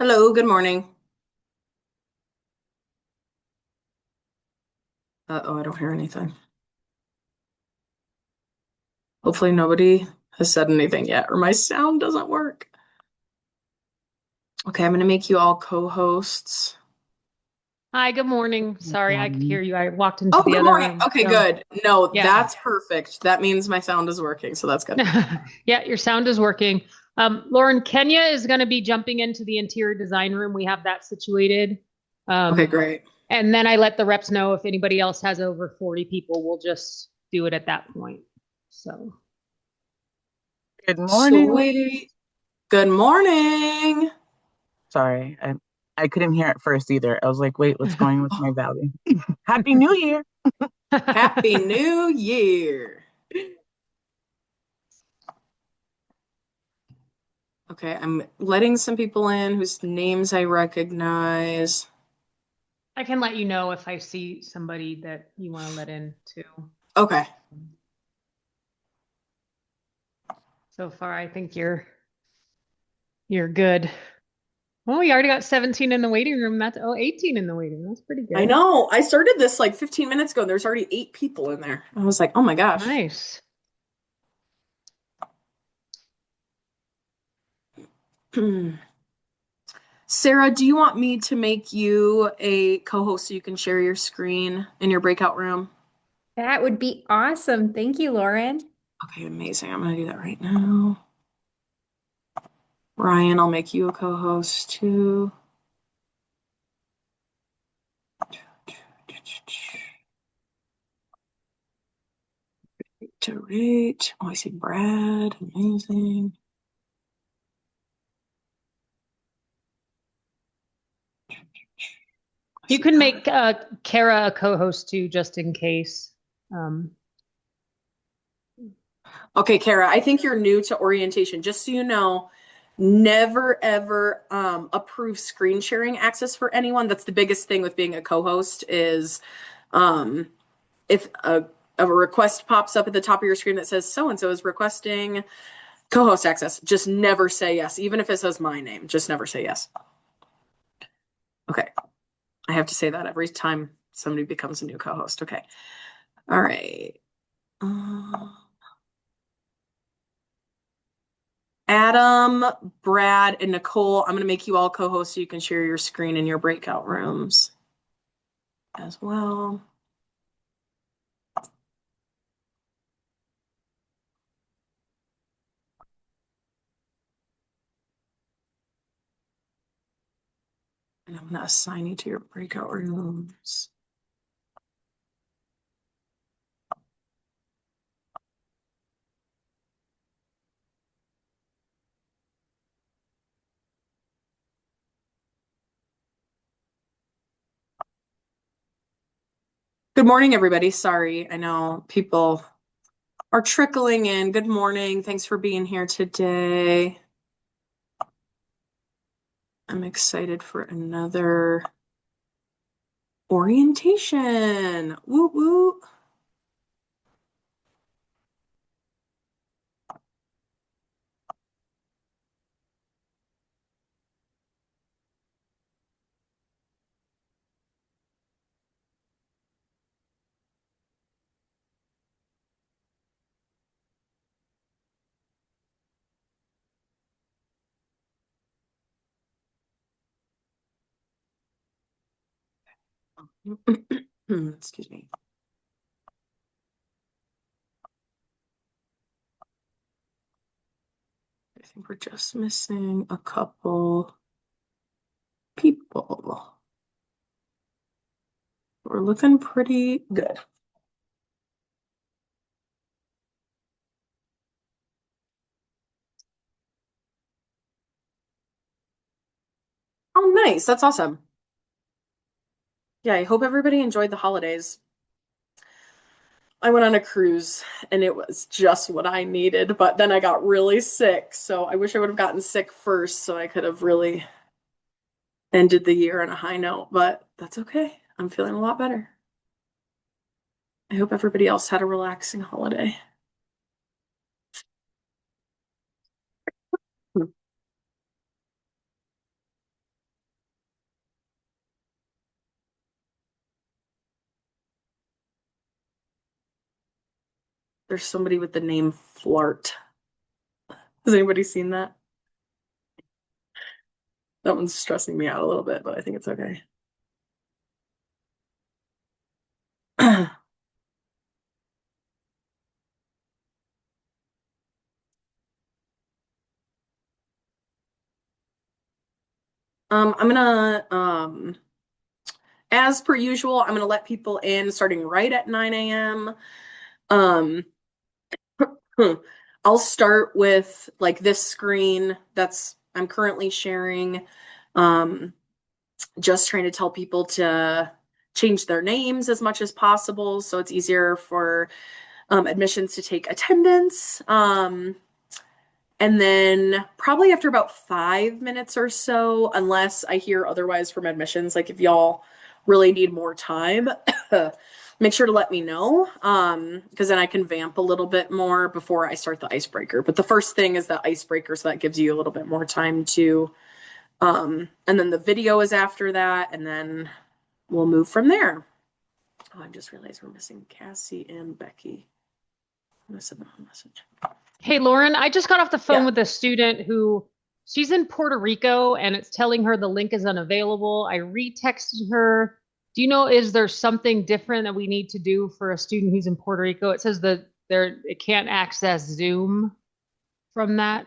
Hello, good morning. Uh-oh, I don't hear anything. Hopefully nobody has said anything yet, or my sound doesn't work. Okay, I'm gonna make you all co-hosts. Hi, good morning. Sorry, I could hear you. I walked into Oh, the good other morning. room. Okay, So, good. No, yeah. that's perfect. That means my sound is working, so that's good. Yeah, your sound is working. Lauren, Kenya is going to be jumping into the interior design room. We have that situated. Okay, Um, great. and then I let the reps know if anybody else has over 40 people, we'll just do it at that point. So, Good morning. Sweet. Good morning. Sorry, I couldn't hear it first either. I was like, wait, what's going with my volume? Happy New Year. Happy New Year. Okay, I'm letting some people in whose names I recognize. I can let you know if I see somebody that you want to let in too. Okay. So far, I think you're good. Well, we already got 17 in the waiting room. That's 18 in the waiting room. That's pretty I good. know. I started this like 15 minutes ago and there's already 8 people in there. I was like, oh my gosh. Nice. Sarah, do you want me to make you a co-host so you can share your screen in your breakout room? That would be awesome. Thank you, Lauren. Okay, amazing. I'm gonna do that right now. Ryan, I'll make you a co-host too. To rate. Oh, I see Brad. Amazing. I You see can Alex. make Kara a co-host too, just in case. Um, Okay, Kara, I think you're new to orientation. Just so you know, never ever approve screen sharing access for anyone. That's the biggest thing with being a co-host is um, if a request pops up at the top of your screen that says so and so is requesting co-host access, just never say yes. Even if it says my name, just never say yes. Okay, I have to say that every time somebody becomes a new co-host. Okay, all right. Uh, Adam, Brad, and Nicole, I'm going to make you all co-hosts so you can share your screen in your breakout rooms as well. And I'm going to assign you to your breakout rooms. Good morning, everybody. Sorry, I know people are trickling in. Good morning. Thanks for being here today. I'm excited for another orientation. Woo woo. Excuse me. I think we're just missing a couple people. We're looking pretty good. Oh, nice. That's awesome. Yeah, I hope everybody enjoyed the holidays. I went on a cruise and it was just what I needed, but then I got really sick. So I wish I would have gotten sick first so I could have really ended the year on a high note, but that's okay. I'm feeling a lot better. I hope everybody else had a relaxing holiday. There's somebody with the name Flart. Has anybody seen that? That one's stressing me out a little bit, but I think it's okay. I'm gonna, as per usual, I'm gonna let people in starting right at 9 a.m. Um, I'll start with like this screen that's I'm currently sharing. Um, just trying to tell people to change their names as much as possible so it's easier for admissions to take attendance. And then probably after about 5 minutes or so, unless I hear otherwise from admissions, like if y'all really need more time, make sure to let me know. Because then I can vamp a little bit more before I start the icebreaker. But the first thing is the icebreaker, so that gives you a little bit more time to and then the video is after that, and then we'll move from there. Oh, I just realized we're missing Cassie and Becky. I'm gonna send them a message. Hey, Lauren, I just got off the phone Yeah. with a student who she's in Puerto Rico and it's telling her the link is unavailable. I retexted her. Do you know, is there something different that we need to do for a student who's in Puerto Rico? It says that it can't access Zoom from that.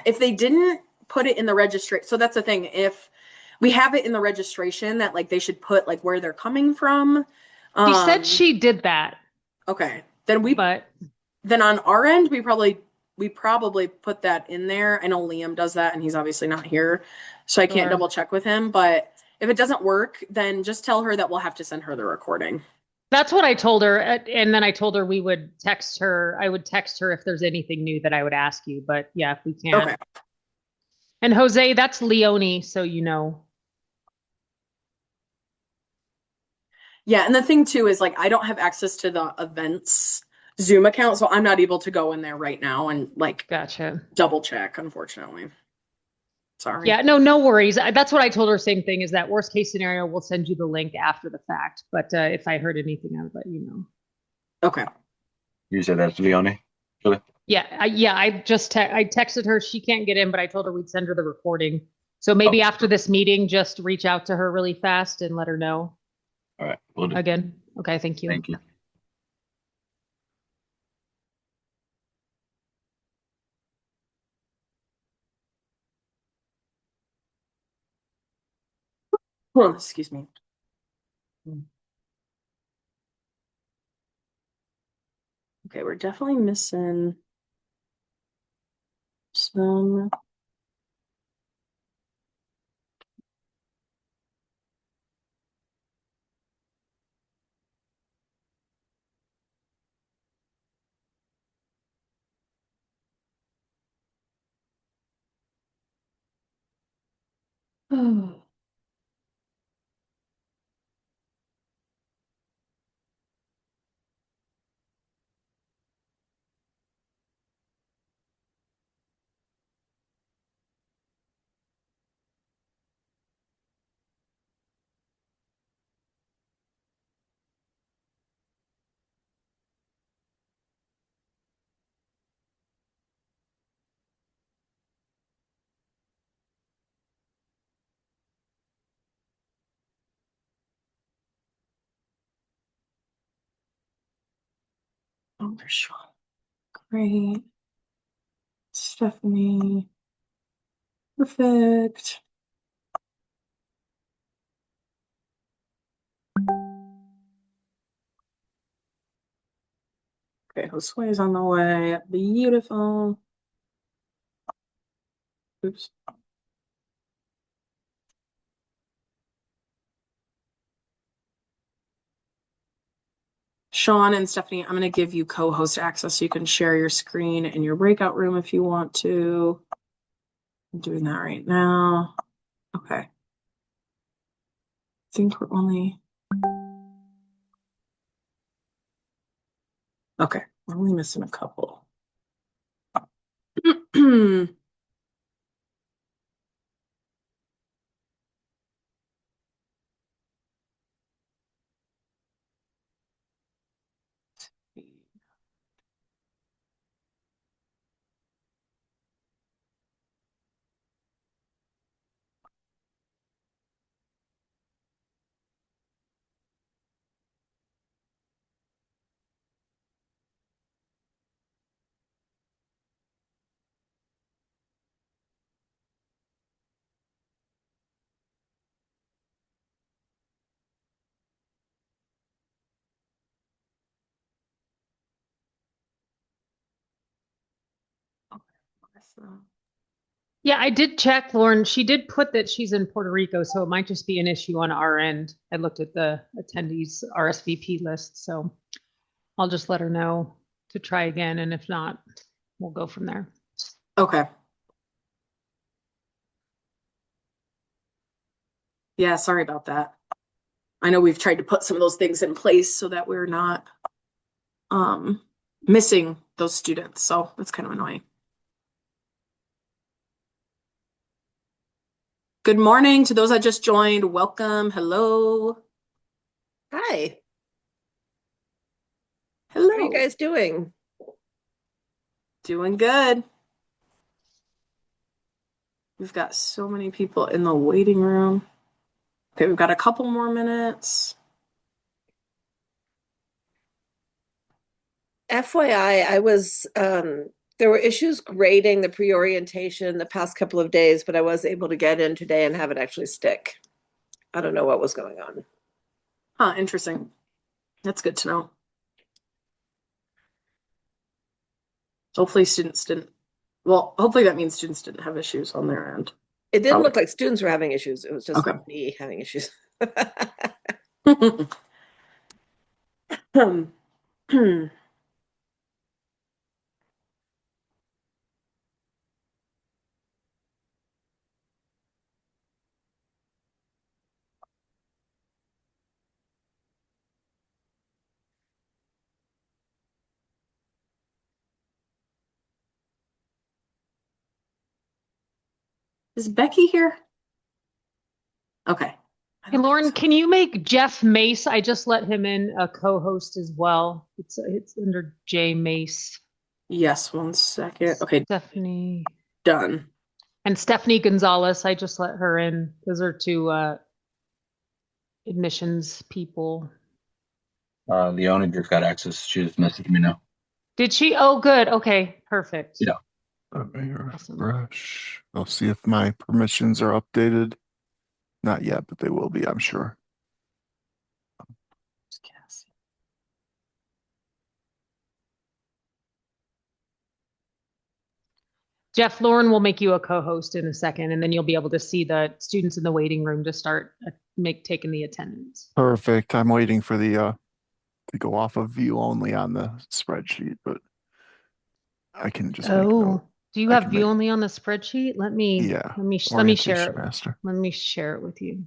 If they didn't put it in the registration, so that's the thing. If we have it in the registration that like they should put like where they're coming from. She said she did that. Okay. Then on our end, we probably put that in there. I know Liam does that and he's obviously not here, so I can't Sure. double check with him, but if it doesn't work, then just tell her that we'll have to send her the recording. That's what I told her. And then I told her we would text her. I would text her if there's anything new that I would ask you. But yeah, if we can't. Okay. And Jose, that's Leonie, so you know. Yeah, and the thing too is like I don't have access to the events Zoom account, so I'm not able to go in there right now and like Gotcha. double check, unfortunately. Sorry. Yeah, no worries. That's what I told her. Same thing is that worst case scenario, we'll send you the link after the fact. But if I heard anything, I would let you know. Okay. You said that's Leonie? Really? Yeah, I texted her. She can't get in, but I told her we'd send her the recording. So maybe after this meeting, just reach out to her really fast and let her know. All right, we'll do. Again. Okay, thank you. Thank you. Oh, excuse me. Okay, we're definitely missing some. Oh. Oh, there's Sean. Great. Stephanie. Perfect. Okay, Josue is on the way. Beautiful. Oops. Sean and Stephanie, I'm going to give you co-host access so you can share your screen in your breakout room if you want to. I'm doing that right now. Okay. I think we're only. Okay, we're only missing a couple. So. Yeah, I did check, Lauren. She did put that she's in Puerto Rico, so it might just be an issue on our end. I looked at the attendees RSVP list, so I'll just let her know to try again, and if not, we'll go from there. Okay. Yeah, sorry about that. I know we've tried to put some of those things in place so that we're not missing those students. So that's kind of annoying. Good morning to those that just joined. Welcome. Hello. Hi, Hello. how are you guys doing? Doing good. We've got so many people in the waiting room. Okay, we've got a couple more minutes. FYI, there were issues grading the pre-orientation the past couple of days, but I was able to get in today and have it actually stick. I don't know what was going on. Huh, interesting. That's good to know. Hopefully hopefully that means students didn't have issues on their end. It didn't look like students were having issues. It was just Okay. me having issues. Is Becky here? Okay. Hey, Lauren, can you make Jeff Mace? I just let him in a co-host as well. It's under J Mace. Yes, one second. Okay, Stephanie done. and Stephanie Gonzalez. I just let her in. Those are two admissions people. Leonie just got access. She just messaged me now. Did she? Oh, good. Okay, perfect. Yeah. Let me Awesome. refresh. I'll see if my permissions are updated. Not yet, but they will be, I'm sure. Jeff, Lauren will make you a co-host in a second, and then you'll be able to see the students in the waiting room to start taking the attendance. Perfect. I'm waiting for the to go off of view only on the spreadsheet, but I can just make note. Do you I have can view make- only on the spreadsheet? Let me Yeah. let me share Orientation it. master. Let me share it with you.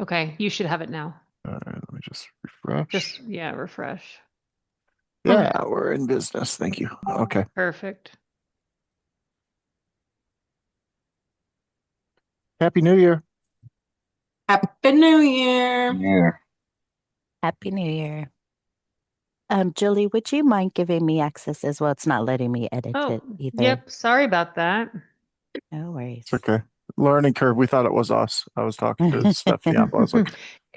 Okay, you should have it now. All right, let me just refresh. Just refresh. Yeah, we're in business. Thank you. Okay. Perfect. Happy New Year. Happy New Year. Yeah. Happy New Year. Julie, would you mind giving me access as well? It's not letting me edit it either. Yep. Sorry about that. No worries. It's okay. Learning curve. We thought it was us. I was talking to Stephanie. I was like,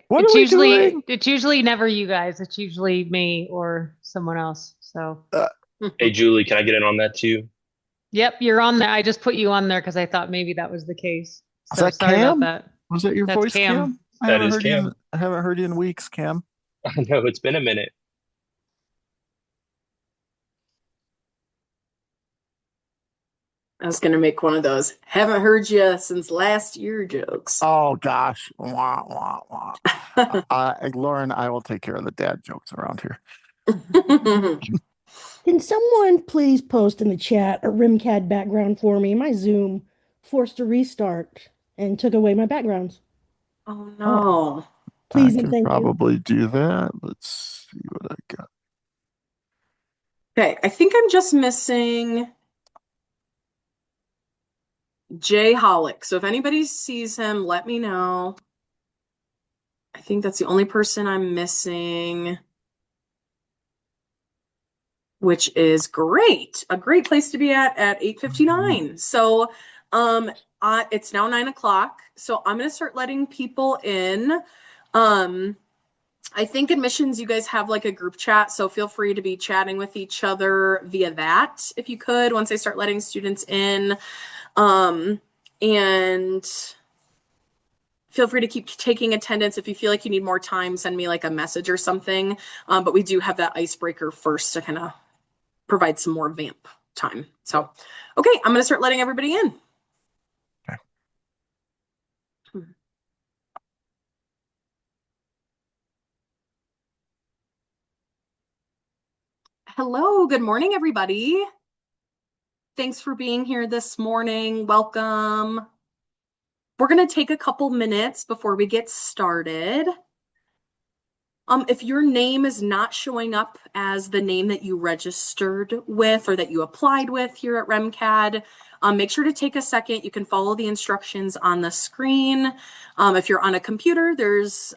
what It's are we usually doing? it's usually never you guys. It's usually me or someone else. So Hey, Julie, can I get in on that too? yep, you're on there. I just put you on there because I thought maybe that was the case. Is So that sorry Cam? about that. Was that your That's voice, Cam? I That haven't is heard you Cam. I haven't heard you in weeks, Cam. I know it's been a minute. I was gonna make one of those haven't heard you since last year jokes. Oh gosh. Wah, wah, wah. Lauren, I will take care of the dad jokes around here. Can someone please post in the chat a RimCAD background for me? My Zoom forced a restart and took away my backgrounds. Oh no. Please I and can thank you. probably do that. Let's see what I got. Okay, I think I'm just missing Jay Hollick. So if anybody sees him, let me know. I think that's the only person I'm missing, which is great. A great place to be at 8:59. So it's now 9:00. So I'm gonna start letting people in. I think admissions, you guys have like a group chat, so feel free to be chatting with each other via that if you could once I start letting students in. And feel free to keep taking attendance. If you feel like you need more time, send me like a message or something. But we do have that icebreaker first to kind of provide some more vamp time. So, okay, I'm going to start letting everybody in. Okay. Hello, good morning, everybody. Thanks for being here this morning. Welcome. We're going to take a couple minutes before we get started. If your name is not showing up as the name that you registered with or that you applied with here at REMCAD, make sure to take a second. You can follow the instructions on the screen. If you're on a computer, there's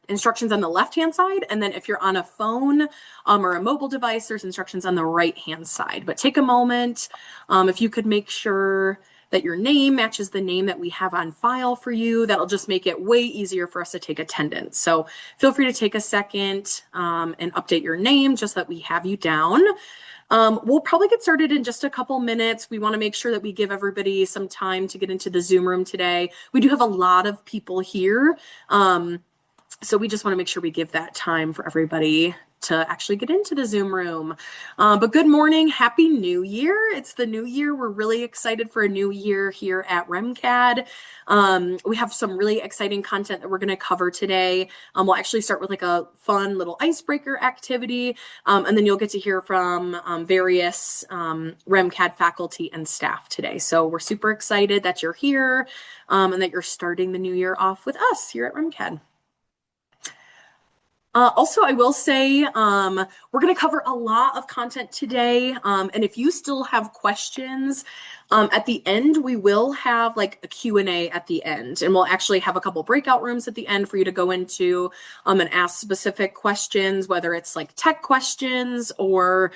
instructions on the left-hand side. And then if you're on a phone or a mobile device, there's instructions on the right-hand side. But take a moment. If you could make sure that your name matches the name that we have on file for you, that'll just make it way easier for us to take attendance. So feel free to take a second and update your name just so that we have you down. We'll probably get started in just a couple minutes. We want to make sure that we give everybody some time to get into the Zoom room today. We do have a lot of people here. So we just want to make sure we give that time for everybody to actually get into the Zoom room. But good morning, Happy New Year. It's the new year. We're really excited for a new year here at REMCAD. We have some really exciting content that we're going to cover today. We'll actually start with like a fun little icebreaker activity, and then you'll get to hear from various REMCAD faculty and staff today. So we're super excited that you're here and that you're starting the new year off with us here at REMCAD. Also, I will say we're going to cover a lot of content today. And if you still have questions, at the end, we will have like a Q&A at the end. And we'll actually have a couple breakout rooms at the end for you to go into and ask specific questions, whether it's like tech questions or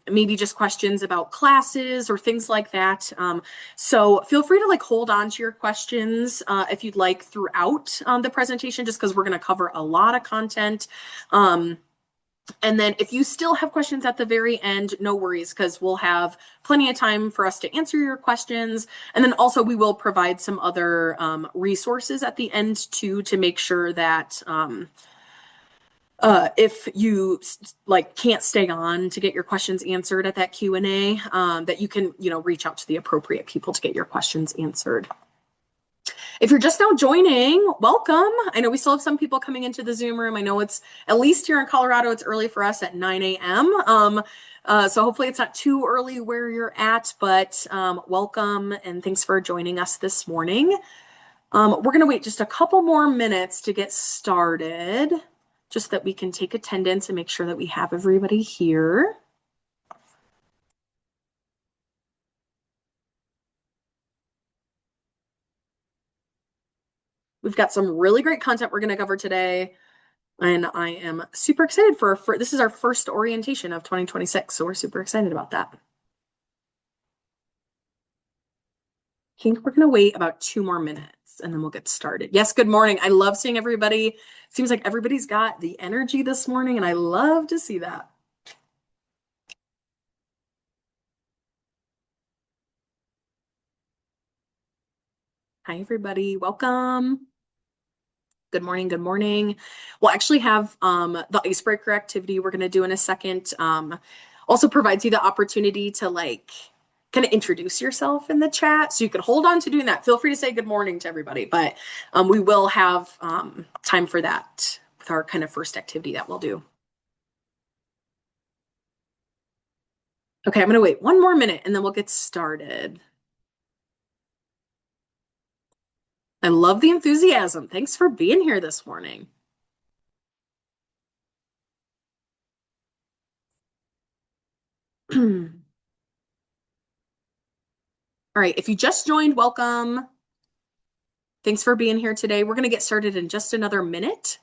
maybe just questions about classes or things like that. So feel free to like hold on to your questions if you'd like throughout the presentation, just because we're going to cover a lot of content. And then if you still have questions at the very end, no worries, because we'll have plenty of time for us to answer your questions. And then also we will provide some other resources at the end too, to make sure that if you like can't stay on to get your questions answered at that Q&A, that you can, reach out to the appropriate people to get your questions answered. If you're just now joining, welcome. I know we still have some people coming into the Zoom room. I know it's, at least here in Colorado, it's early for us at 9 a.m. So hopefully it's not too early where you're at, but welcome and thanks for joining us this morning. We're going to wait just a couple more minutes to get started, just that we can take attendance and make sure that we have everybody here. We've got some really great content we're going to cover today, and I am super excited for this is our first orientation of 2026, so we're super excited about that. I think we're going to wait about 2 more minutes, and then we'll get started. Yes, good morning. I love seeing everybody. Seems like everybody's got the energy this morning, and I love to see that. Hi, everybody. Welcome. Good morning. Good morning. We'll actually have the icebreaker activity we're going to do in a second. Also provides you the opportunity to like kind of introduce yourself in the chat. So you can hold on to doing that. Feel free to say good morning to everybody, but we will have time for that with our kind of first activity that we'll do. Okay, I'm going to wait 1 more minute and then we'll get started. I love the enthusiasm. Thanks for being here this morning. All right, if you just joined, welcome. Thanks for being here today. We're going to get started in just another minute.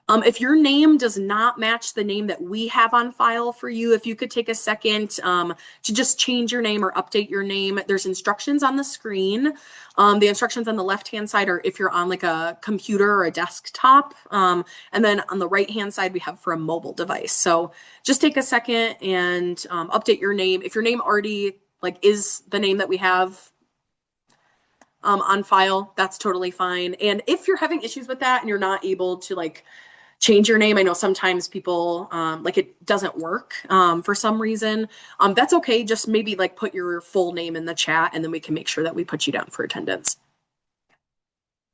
If your name does not match the name that we have on file for you, if you could take a second to just change your name or update your name, there's instructions on the screen. The instructions on the left-hand side are if you're on like a computer or a desktop. And then on the right-hand side, we have for a mobile device. So just take a second and update your name. If your name already like is the name that we have on file, that's totally fine. And if you're having issues with that and you're not able to like change your name, I know sometimes people like it doesn't work for some reason. That's okay. Just maybe like put your full name in the chat and then we can make sure that we put you down for attendance.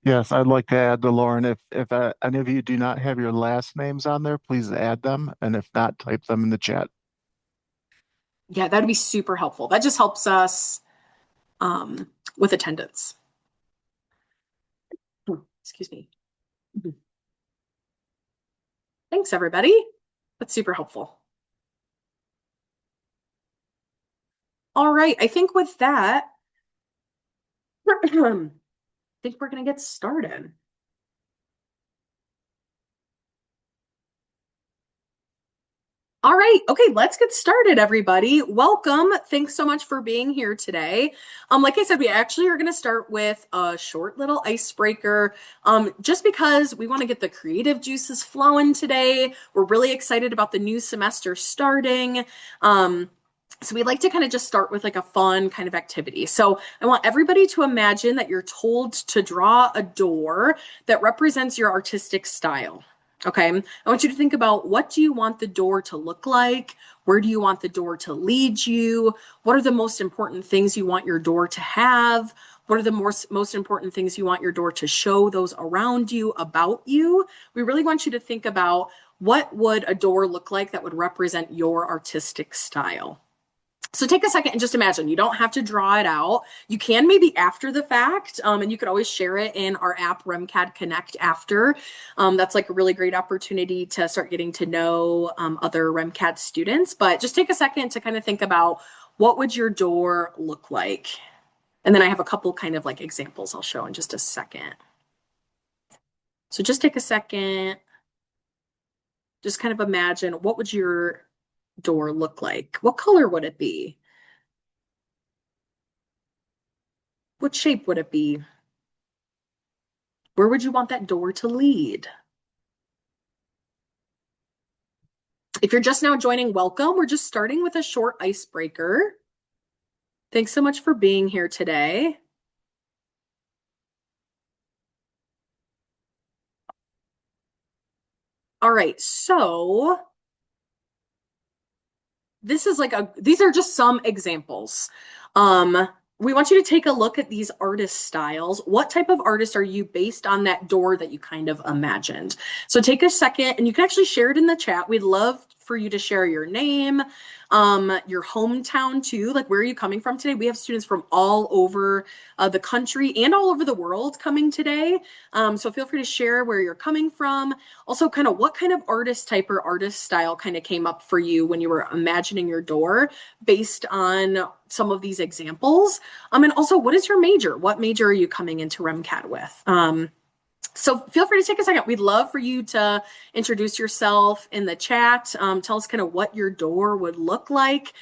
Yes, I'd like to add to Lauren, if any of you do not have your last names on there, please add them. And if not, type them in the chat. Yeah, that'd be super helpful. That just helps us with attendance. Excuse me. Thanks, everybody. That's super helpful. All right, I think with that, I think we're going to get started. All right. Okay, let's get started, everybody. Welcome. Thanks so much for being here today. Like I said, we actually are going to start with a short little icebreaker, just because we want to get the creative juices flowing today. We're really excited about the new semester starting. So we'd like to kind of just start with like a fun kind of activity. So I want everybody to imagine that you're told to draw a door that represents your artistic style. Okay, I want you to think about, what do you want the door to look like? Where do you want the door to lead you? What are the most important things you want your door to have? What are the most important things you want your door to show those around you about you? We really want you to think about, what would a door look like that would represent your artistic style? So take a second and just imagine. You don't have to draw it out. You can maybe after the fact, and you could always share it in our app, RemCAD Connect, after. That's like a really great opportunity to start getting to know other RemCAD students. But just take a second to kind of think about, what would your door look like? And then I have a couple kind of like examples I'll show in just a second. So just take a second. Just kind of imagine, what would your door look like? What color would it be? What shape would it be? Where would you want that door to lead? If you're just now joining, welcome. We're just starting with a short icebreaker. Thanks so much for being here today. All right, so this is like these are just some examples. We want you to take a look at these artist styles. What type of artist are you based on that door that you kind of imagined? So take a second, and you can actually share it in the chat. We'd love for you to share your name, your hometown too. Like, where are you coming from today? We have students from all over the country and all over the world coming today. So feel free to share where you're coming from. Also, kind of what kind of artist type or artist style kind of came up for you when you were imagining your door based on some of these examples. And also, what is your major? What major are you coming into RemCAD with? So feel free to take a second. We'd love for you to introduce yourself in the chat. Tell us kind of what your door would look like.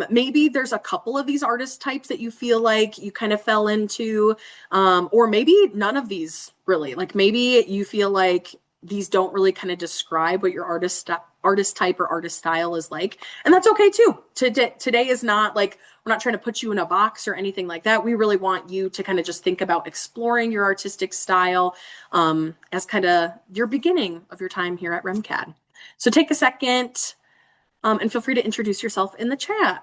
Maybe there's a couple of these artist types that you feel like you kind of fell into, or maybe none of these really. Like, maybe you feel like these don't really kind of describe what your artist type or artist style is like. And that's okay too. Today is not like, we're not trying to put you in a box or anything like that. We really want you to kind of just think about exploring your artistic style as kind of your beginning of your time here at RemCAD. So take a second and feel free to introduce yourself in the chat.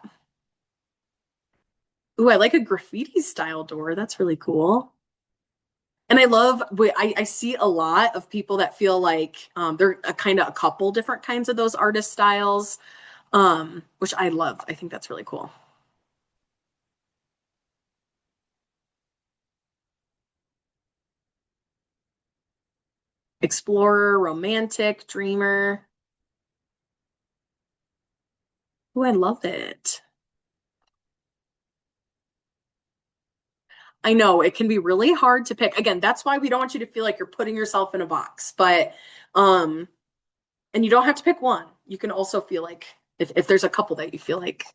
Ooh, I like a graffiti style door. That's really cool. And I love, I see a lot of people that feel like they're kind of a couple different kinds of those artist styles, which I love. I think that's really cool. Explorer, romantic, dreamer. Oh, I love it. I know it can be really hard to pick. Again, that's why we don't want you to feel like you're putting yourself in a box. But and you don't have to pick one. You can also feel like if there's a couple that you feel like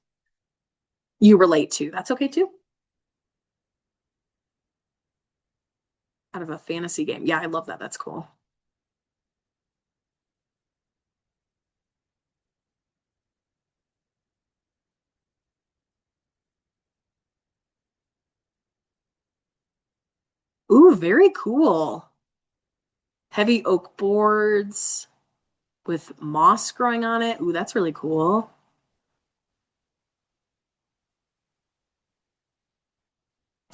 you relate to, that's okay too. Out of a fantasy game. Yeah, I love that. That's cool. Ooh, very cool. Heavy oak boards with moss growing on it. Ooh, that's really cool.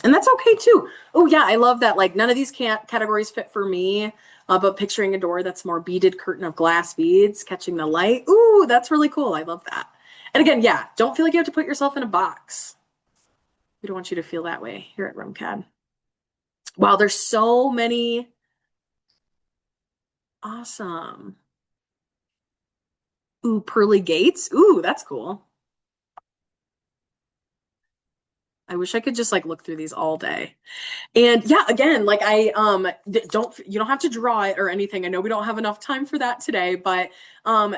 And that's okay too. Oh yeah, I love that. Like none of these categories fit for me, but picturing a door that's more beaded curtain of glass beads catching the light. Ooh, that's really cool. I love that. And again, yeah, don't feel like you have to put yourself in a box. We don't want you to feel that way here at REMCAD. Wow, there's so many. Awesome. Ooh, pearly gates. Ooh, that's cool. I wish I could just like look through these all day. And yeah, again, like you don't have to draw it or anything. I know we don't have enough time for that today, but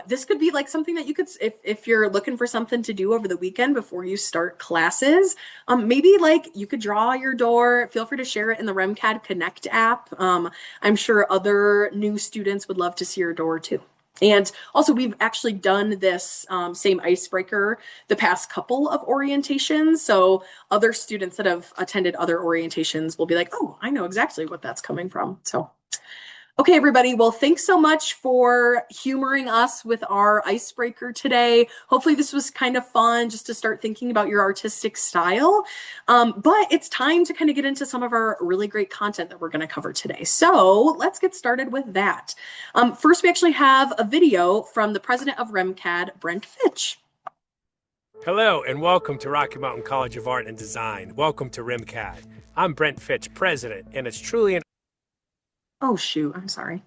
this could be like something that you could, if you're looking for something to do over the weekend before you start classes, maybe like you could draw your door. Feel free to share it in the REMCAD Connect app. I'm sure other new students would love to see your door too. And also, we've actually done this same icebreaker the past couple of orientations. So other students that have attended other orientations will be like, oh, I know exactly what that's coming from. So, okay, everybody. Well, thanks so much for humoring us with our icebreaker today. Hopefully this was kind of fun just to start thinking about your artistic style. But it's time to kind of get into some of our really great content that we're going to cover today. So let's get started with that. First, we actually have a video from the president of REMCAD, Brent Fitch. Hello and welcome to Rocky Mountain College of Art and Design. Welcome to REMCAD. I'm Brent Fitch, president, and it's truly an Oh, shoot. I'm sorry.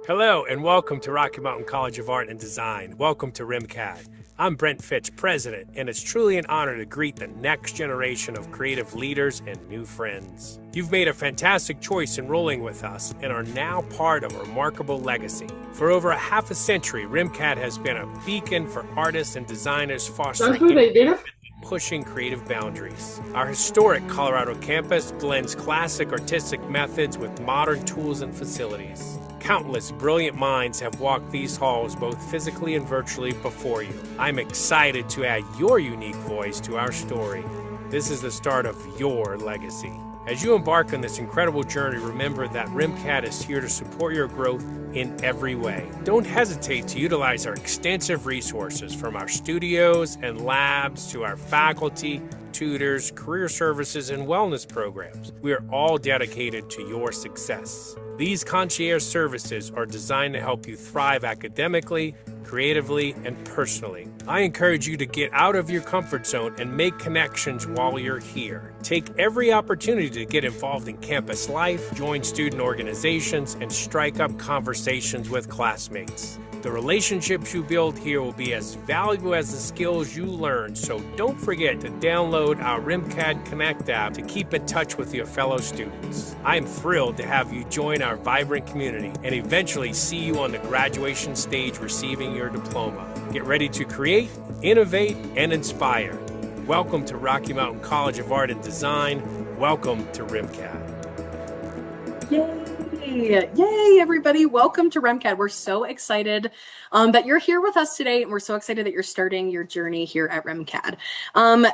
Hello and welcome to Rocky Mountain College of Art and Design. Welcome to REMCAD. I'm Brent Fitch, president, and it's truly an honor to greet the next generation of creative leaders and new friends. You've made a fantastic choice enrolling with us and are now part of a remarkable legacy. For over a half a century, REMCAD has been a beacon for artists and designers fostering pushing creative boundaries. Our historic Colorado campus blends classic artistic methods with modern tools and facilities. Countless brilliant minds have walked these halls both physically and virtually before you. I'm excited to add your unique voice to our story. This is the start of your legacy. As you embark on this incredible journey, remember that REMCAD is here to support your growth in every way. Don't hesitate to utilize our extensive resources from our studios and labs to our faculty, tutors, career services, and wellness programs. We are all dedicated to your success. These concierge services are designed to help you thrive academically, creatively, and personally. I encourage you to get out of your comfort zone and make connections while you're here. Take every opportunity to get involved in campus life, join student organizations, and strike up conversations with classmates. The relationships you build here will be as valuable as the skills you learn, so don't forget to download our REMCAD Connect app to keep in touch with your fellow students. I am thrilled to have you join our vibrant community and eventually see you on the graduation stage receiving your diploma. Get ready to create, innovate, and inspire. Welcome to Rocky Mountain College of Art and Design. Welcome to REMCAD. Yay! Yay, everybody. Welcome to REMCAD. We're so excited that you're here with us today, and we're so excited that you're starting your journey here at REMCAD.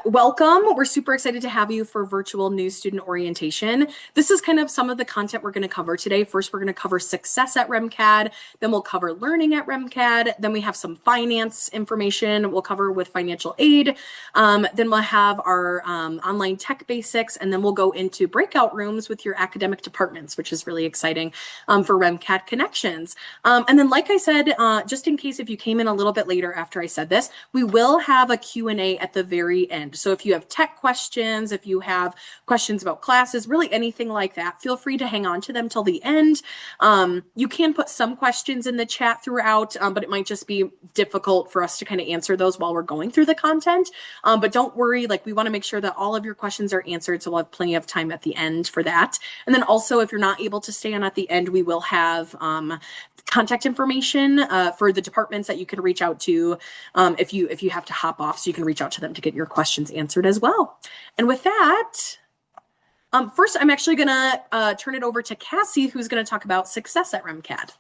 Welcome. We're super excited to have you for virtual new student orientation. This is kind of some of the content we're going to cover today. First, we're going to cover success at REMCAD. Then we'll cover learning at REMCAD. Then we have some finance information we'll cover with financial aid. Then we'll have our online tech basics, and then we'll go into breakout rooms with your academic departments, which is really exciting for REMCAD Connections. And then, like I said, just in case if you came in a little bit later after I said this, we will have a Q&A at the very end. So if you have tech questions, if you have questions about classes, really anything like that, feel free to hang on to them till the end. You can put some questions in the chat throughout, but it might just be difficult for us to kind of answer those while we're going through the content. But don't worry, like we want to make sure that all of your questions are answered, so we'll have plenty of time at the end for that. And then also, if you're not able to stay on at the end, we will have contact information for the departments that you can reach out to if you have to hop off, so you can reach out to them to get your questions answered as well. And with that, first, I'm actually going to turn it over to Cassie, who's going to talk about success at REMCAD.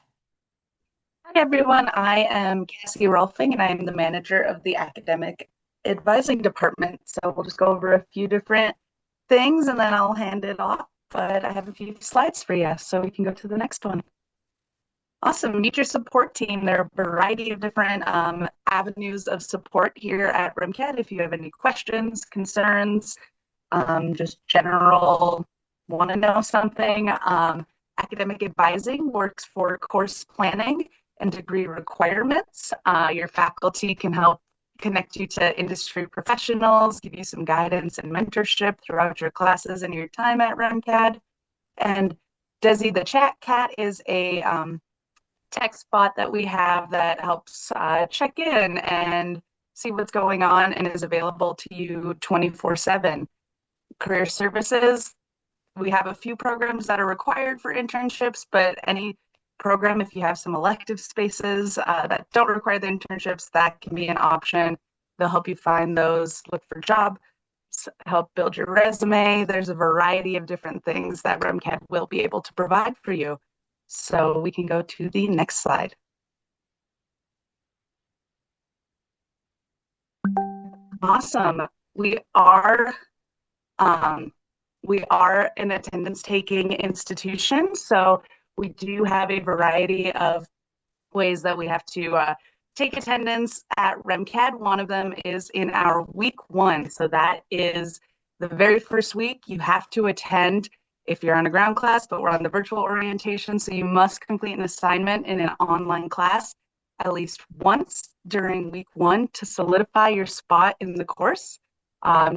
Hi, everyone. I am Cassie Rolfing, and I'm the manager of the academic advising department. So we'll just go over a few different things and then I'll hand it off. But I have a few slides for you, so we can go to the next one. Awesome. Meet your support team. There are a variety of different avenues of support here at RimCAD. If you have any questions, concerns, just general want to know something, academic advising works for course planning and degree requirements. Your faculty can help connect you to industry professionals, give you some guidance and mentorship throughout your classes and your time at RimCAD. And Desi the Chat Cat is a text bot that we have that helps check in and see what's going on and is available to you 24/7. Career services, we have a few programs that are required for internships, but any program, if you have some elective spaces that don't require the internships, that can be an option. They'll help you find those, look for jobs, help build your resume. There's a variety of different things that RimCAD will be able to provide for you. So we can go to the next slide. Awesome. We are an attendance taking institution, so we do have a variety of ways that we have to take attendance at RimCAD. One of them is in our week 1. So that is the very first week you have to attend if you're on a ground class, but we're on the virtual orientation. So you must complete an assignment in an online class at least once during week 1 to solidify your spot in the course.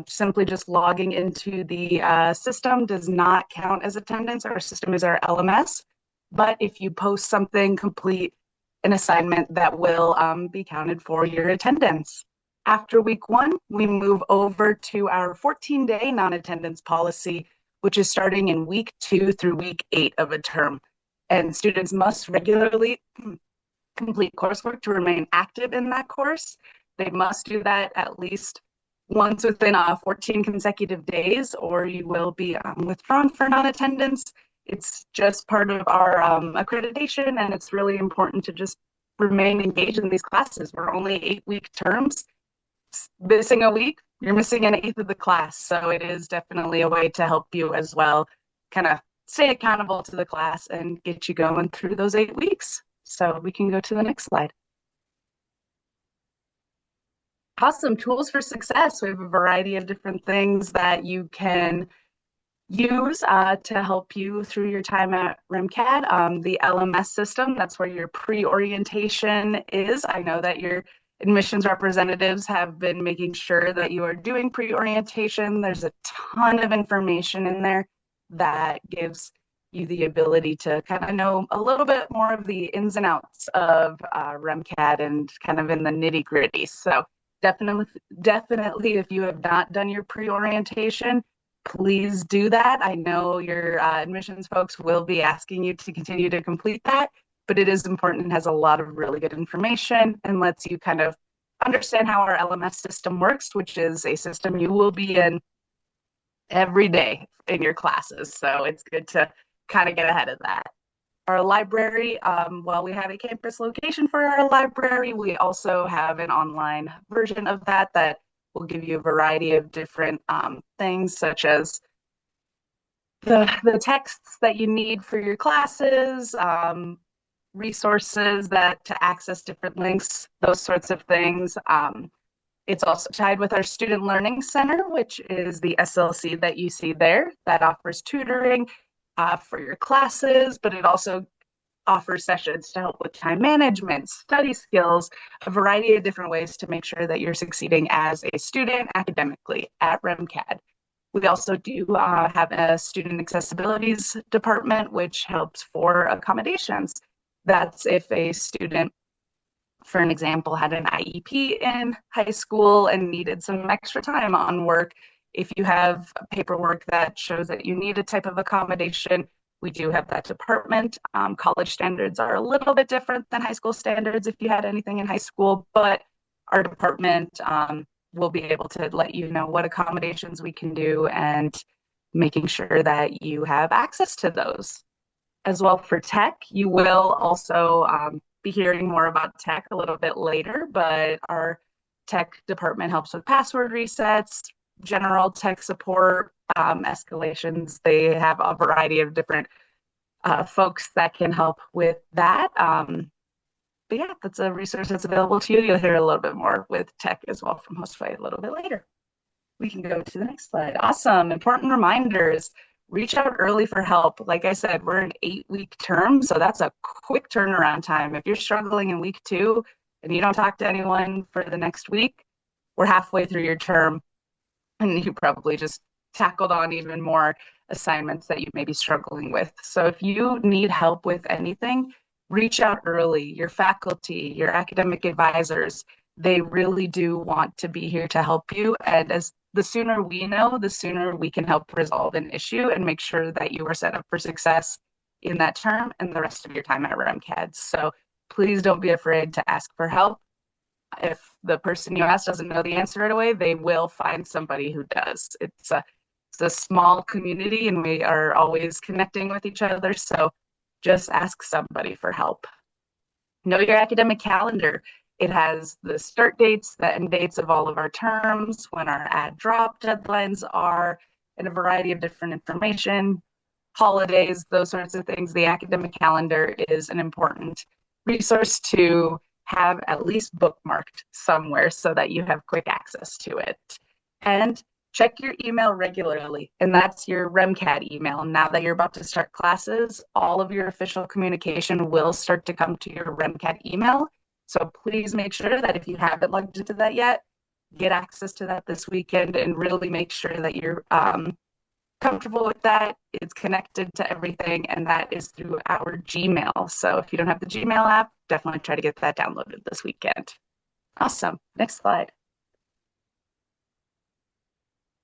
Simply just logging into the system does not count as attendance. Our system is our LMS. But if you post something, complete an assignment, that will be counted for your attendance. After week 1, we move over to our 14-day non-attendance policy, which is starting in week 2 through week 8 of a term. And students must regularly complete coursework to remain active in that course. They must do that at least once within 14 consecutive days, or you will be withdrawn for non-attendance. It's just part of our accreditation, and it's really important to just remain engaged in these classes. We're only 8-week terms. Missing a week, you're missing an 1/8 of the class. So it is definitely a way to help you as well, kind of stay accountable to the class and get you going through those 8 weeks. So we can go to the next slide. Awesome. Tools for success. We have a variety of different things that you can use to help you through your time at RimCAD. The LMS system, that's where your pre-orientation is. I know that your admissions representatives have been making sure that you are doing pre-orientation. There's a ton of information in there that gives you the ability to kind of know a little bit more of the ins and outs of RimCAD and kind of in the nitty-gritty. So definitely, if you have not done your pre-orientation, please do that. I know your admissions folks will be asking you to continue to complete that, but it is important and has a lot of really good information and lets you kind of understand how our LMS system works, which is a system you will be in every day in your classes. So it's good to kind of get ahead of that. Our library, while we have a campus location for our library, we also have an online version of that that will give you a variety of different things, such as the texts that you need for your classes, resources to access different links, those sorts of things. It's also tied with our Student Learning Center, which is the SLC that you see there, that offers tutoring for your classes, but it also offers sessions to help with time management, study skills, a variety of different ways to make sure that you're succeeding as a student academically at RimCAD. We also do have a student accessibilities department, which helps for accommodations. That's if a student, for an example, had an IEP in high school and needed some extra time on work. If you have paperwork that shows that you need a type of accommodation, we do have that department. College standards are a little bit different than high school standards if you had anything in high school, but our department will be able to let you know what accommodations we can do and making sure that you have access to those. As well for tech, you will also be hearing more about tech a little bit later, but our tech department helps with password resets, general tech support, escalations. They have a variety of different folks that can help with that. But yeah, that's a resource that's available to you. You'll hear a little bit more with tech as well from Hostfy a little bit later. We can go to the next slide. Awesome. Important reminders. Reach out early for help. Like I said, we're an 8-week term, so that's a quick turnaround time. If you're struggling in week 2 and you don't talk to anyone for the next week, we're halfway through your term, and you probably just tackled on even more assignments that you may be struggling with. So if you need help with anything, reach out early. Your faculty, your academic advisors, they really do want to be here to help you. And as the sooner we know, the sooner we can help resolve an issue and make sure that you are set up for success in that term and the rest of your time at RMCAD. So please don't be afraid to ask for help. If the person you ask doesn't know the answer right away, they will find somebody who does. It's a small community and we are always connecting with each other. So just ask somebody for help. Know your academic calendar. It has the start dates, the end dates of all of our terms, when our add drop deadlines are, and a variety of different information, holidays, those sorts of things. The academic calendar is an important resource to have at least bookmarked somewhere so that you have quick access to it. And check your email regularly, and that's your REMCAD email. Now that you're about to start classes, all of your official communication will start to come to your REMCAD email. So please make sure that if you haven't logged into that yet, get access to that this weekend and really make sure that you're comfortable with that. It's connected to everything, and that is through our Gmail. So if you don't have the Gmail app, definitely try to get that downloaded this weekend. Awesome. Next slide.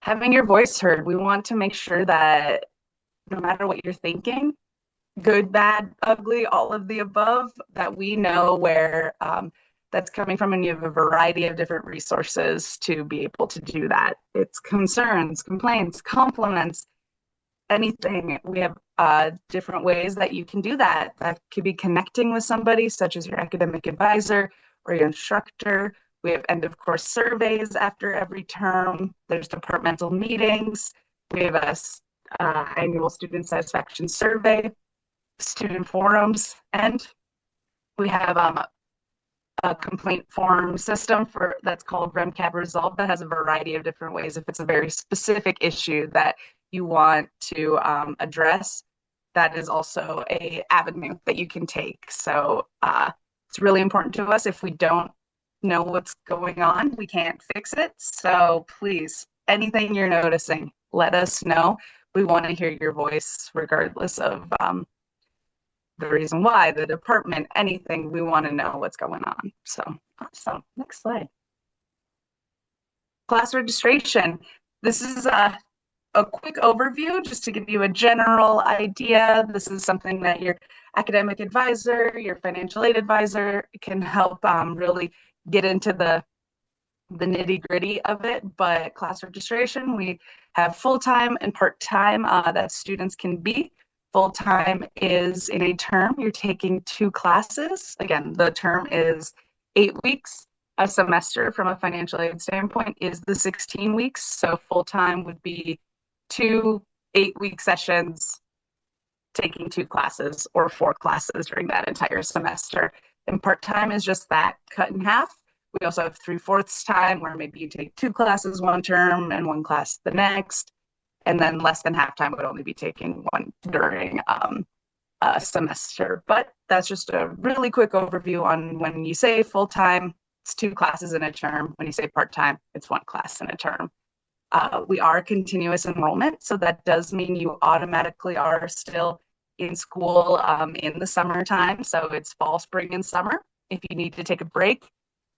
Having your voice heard. We want to make sure that no matter what you're thinking, good, bad, ugly, all of the above, that we know where that's coming from, and you have a variety of different resources to be able to do that. It's concerns, complaints, compliments, anything. We have different ways that you can do that. That could be connecting with somebody, such as your academic advisor or your instructor. We have end of course surveys after every term. There's departmental meetings. We have a annual student satisfaction survey, student forums, and we have a complaint form system that's called REMCAD Resolve that has a variety of different ways. If it's a very specific issue that you want to address, that is also a avenue that you can take. So it's really important to us. If we don't know what's going on, we can't fix it. So please, anything you're noticing, let us know. We want to hear your voice regardless of the reason why, the department, anything. We want to know what's going on. So awesome. Next slide. Class registration. This is a quick overview just to give you a general idea. This is something that your academic advisor, your financial aid advisor can help really get into the nitty-gritty of it. But class registration, we have full-time and part-time that students can be. Full-time is in a term, you're taking 2 classes. Again, the term is 8 weeks. A semester from a financial aid standpoint is the 16 weeks. So full-time would be 2 8-week sessions, taking 2 classes or 4 classes during that entire semester. And part-time is just that, cut in half. We also have 3/4 time, where maybe you take 2 classes one term and 1 class the next. And then less than half time would only be taking 1 during a semester. But that's just a really quick overview on when you say full-time, it's 2 classes in a term. When you say part-time, it's 1 class in a term. We are continuous enrollment, so that does mean you automatically are still in school in the summertime. So it's fall, spring, and summer. If you need to take a break,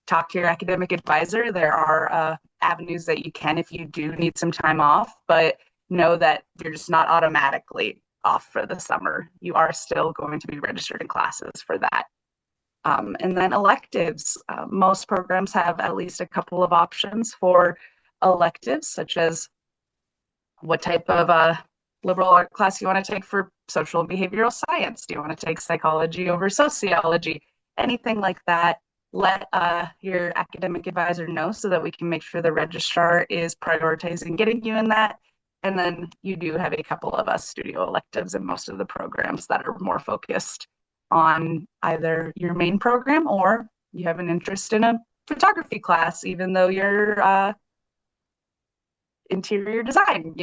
talk to your academic advisor. There are avenues that you can if you do need some time off, but know that you're just not automatically off for the summer. You are still going to be registered in classes for that. And then electives. Most programs have at least a couple of options for electives, such as what type of liberal art class you want to take for social and behavioral science. Do you want to take psychology over sociology? Anything like that. Let your academic advisor know so that we can make sure the registrar is prioritizing getting you in that. And then you do have a couple of studio electives in most of the programs that are more focused on either your main program or you have an interest in a photography class, even though you're interior design.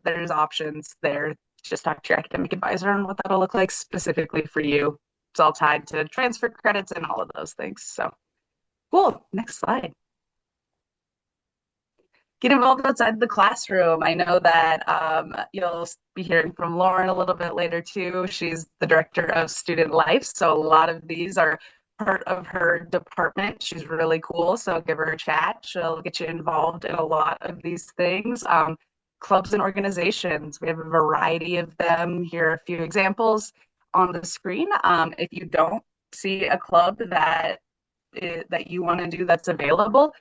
There's options there. Just talk to your academic advisor on what that'll look like specifically for you. It's all tied to transfer credits and all of those things. So cool. Next slide. Get involved outside the classroom. I know that you'll be hearing from Lauren a little bit later too. She's the director of student life. So a lot of these are part of her department. She's really cool. So give her a chat. She'll get you involved in a lot of these things. Clubs and organizations. We have a variety of them. Here are a few examples on the screen. If you don't see a club that you want to do that's available,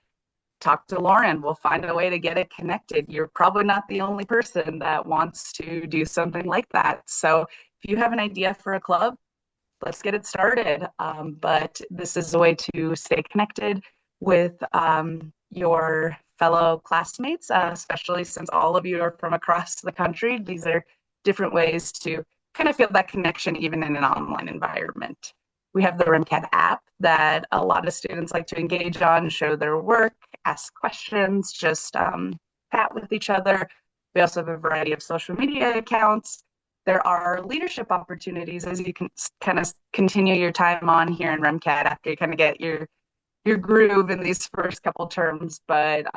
talk to Lauren. We'll find a way to get it connected. You're probably not the only person that wants to do something like that. So if you have an idea for a club, let's get it started. But this is a way to stay connected with your fellow classmates, especially since all of you are from across the country. These are different ways to kind of feel that connection even in an online environment. We have the RimCAD app that a lot of students like to engage on, show their work, ask questions, just chat with each other. We also have a variety of social media accounts. There are leadership opportunities as you can kind of continue your time on here in RimCAD after you kind of get your groove in these first couple terms. But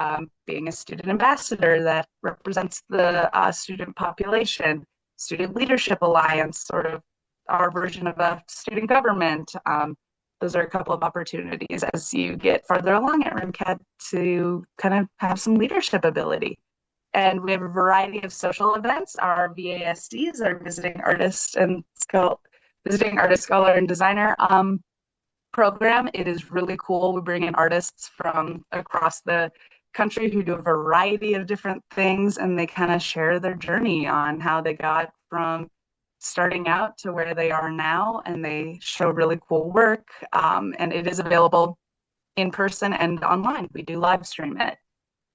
being a student ambassador that represents the student population, Student Leadership Alliance, sort of our version of a student government. Those are a couple of opportunities as you get farther along at RimCAD to kind of have some leadership ability. And we have a variety of social events. Our VASDs, our Visiting Artist, Scholar, and Designer program. It is really cool. We bring in artists from across the country who do a variety of different things, and they kind of share their journey on how they got from starting out to where they are now, and they show really cool work. And it is available in person and online. We do live stream it.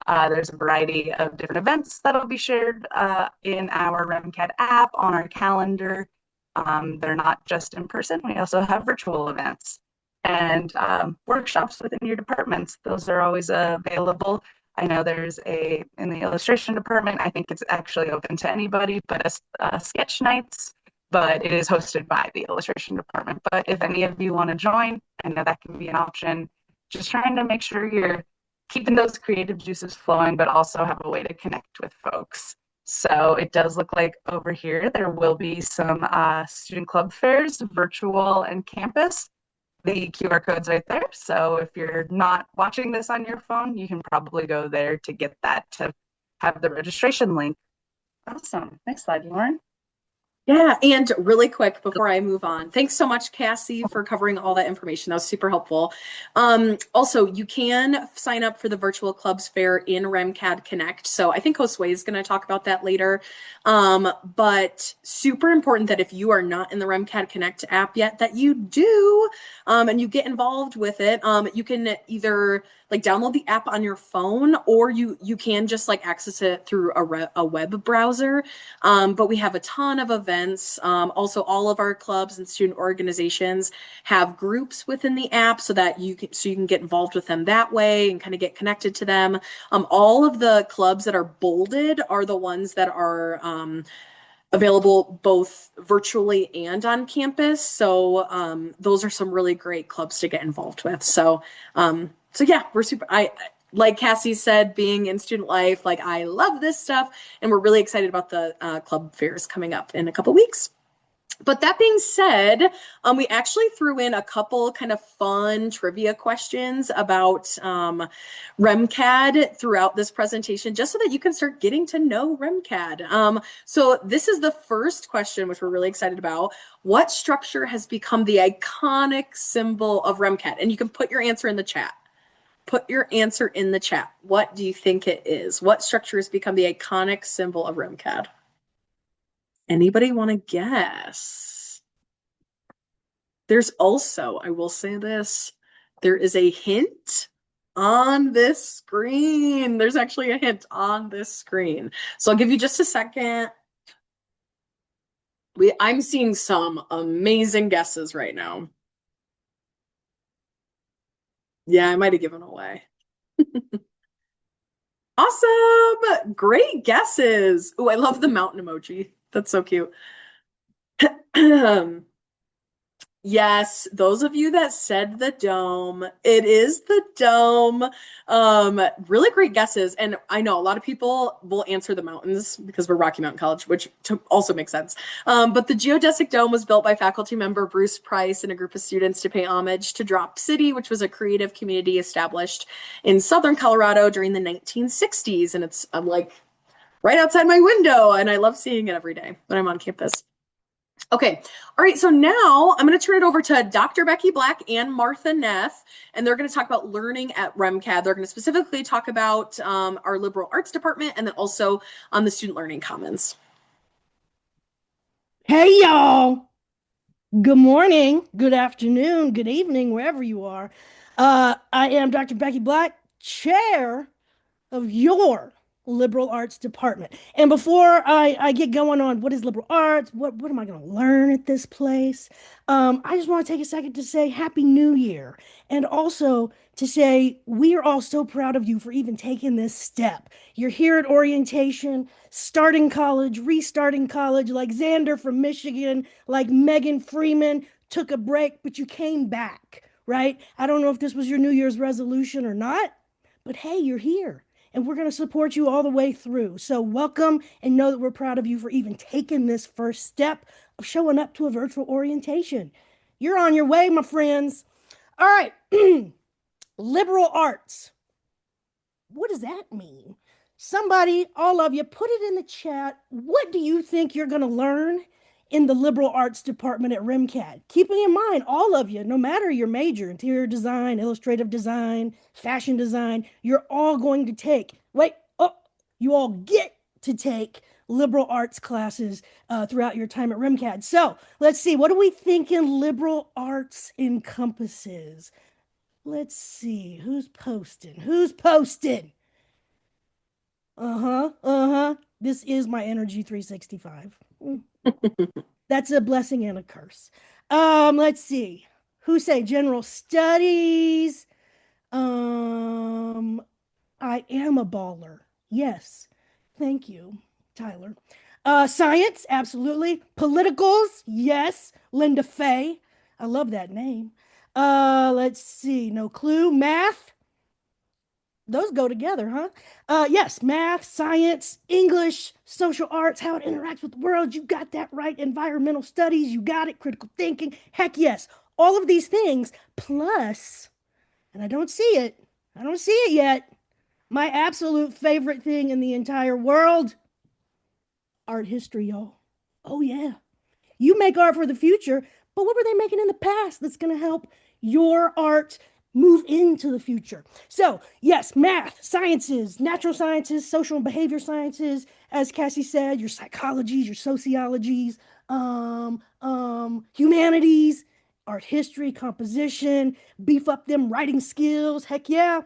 There's a variety of different events that'll be shared in our RimCAD app on our calendar. They're not just in person. We also have virtual events and workshops within your departments. Those are always available. I know there's in the illustration department, I think it's actually open to anybody, but sketch nights, but it is hosted by the illustration department. But if any of you want to join, I know that can be an option. Just trying to make sure you're keeping those creative juices flowing, but also have a way to connect with folks. So it does look like over here, there will be some student club fairs, virtual and campus. The QR code's right there. So if you're not watching this on your phone, you can probably go there to get that, to have the registration link. Awesome. Next slide, Lauren. Yeah, and really quick before I move on, thanks so much, Cassie, for covering all that information. That was super helpful. Also, you can sign up for the Virtual Clubs Fair in RimCAD Connect. So I think Josue is going to talk about that later. But super important that if you are not in the RimCAD Connect app yet, that you do, and you get involved with it. You can either like download the app on your phone, or you can just like access it through a web browser. But we have a ton of events. Also, all of our clubs and student organizations have groups within the app so that you can get involved with them that way and kind of get connected to them. All of the clubs that are bolded are the ones that are available both virtually and on campus. So those are some really great clubs to get involved with. So yeah, we're super. Like Cassie said, being in student life, like I love this stuff, and we're really excited about the club fairs coming up in a couple weeks. But that being said, we actually threw in a couple kind of fun trivia questions about RimCAD throughout this presentation, just so that you can start getting to know RimCAD. So this is the first question, which we're really excited about. What structure has become the iconic symbol of RimCAD? And you can put your answer in the chat. Put your answer in the chat. What do you think it is? What structure has become the iconic symbol of RimCAD? Anybody want to guess? There's also, I will say this, there is a hint on this screen. There's actually a hint on this screen. So I'll give you just a second. I'm seeing some amazing guesses right now. Yeah, I might have given away. Awesome. Great guesses. Oh, I love the mountain emoji. That's so cute. Yes, those of you that said the dome, it is the dome. Really great guesses. And I know a lot of people will answer the mountains because we're Rocky Mountain College, which also makes sense. But the geodesic dome was built by faculty member Bruce Price and a group of students to pay homage to Drop City, which was a creative community established in southern Colorado during the 1960s. And I'm like right outside my window, and I love seeing it every day when I'm on campus. Okay, all right, so now I'm going to turn it over to Dr. Becky Black and Martha Neff, and they're going to talk about learning at REMCAD. They're going to specifically talk about our liberal arts department and then also on the student learning commons. Hey, y'all. Good morning, good afternoon, good evening, wherever you are. I am Dr. Becky Black, chair of your liberal arts department. And before I get going on what is liberal arts, what am I going to learn at this place, I just want to take a second to say Happy New Year, and also to say we are all so proud of you for even taking this step. You're here at orientation, starting college, restarting college, like Xander from Michigan, like Megan Freeman took a break, but you came back, right? I don't know if this was your New Year's resolution or not, but hey, you're here. And we're going to support you all the way through. So welcome, and know that we're proud of you for even taking this first step of showing up to a virtual orientation. You're on your way, my friends. All right, liberal arts. What does that mean? Somebody, all of you, put it in the chat. What do you think you're going to learn in the liberal arts department at REMCAD? Keeping in mind, all of you, no matter your major, interior design, illustrative design, fashion design, you're all going to take, you all get to take liberal arts classes throughout your time at REMCAD. So let's see, what do we think in liberal arts encompasses? Let's see, who's posting? This is my Energy 365. That's a blessing and a curse. Let's see. Who say general studies? I am a baller. Yes. Thank you, Tyler. Science, absolutely. Politicals, yes. Linda Fay. I love that name. Let's see. No clue. Math. Those go together, huh? Yes, math, science, English, social arts, how it interacts with the world. You got that right. Environmental studies, you got it. Critical thinking, heck yes. All of these things, plus, and I don't see it yet, my absolute favorite thing in the entire world, art history, y'all. Oh, yeah. You make art for the future, but what were they making in the past that's going to help your art move into the future? So yes, math, sciences, natural sciences, social and behavior sciences, as Cassie said, your psychologies, your sociologies, humanities, art history, composition, beef up them writing skills. Heck yeah.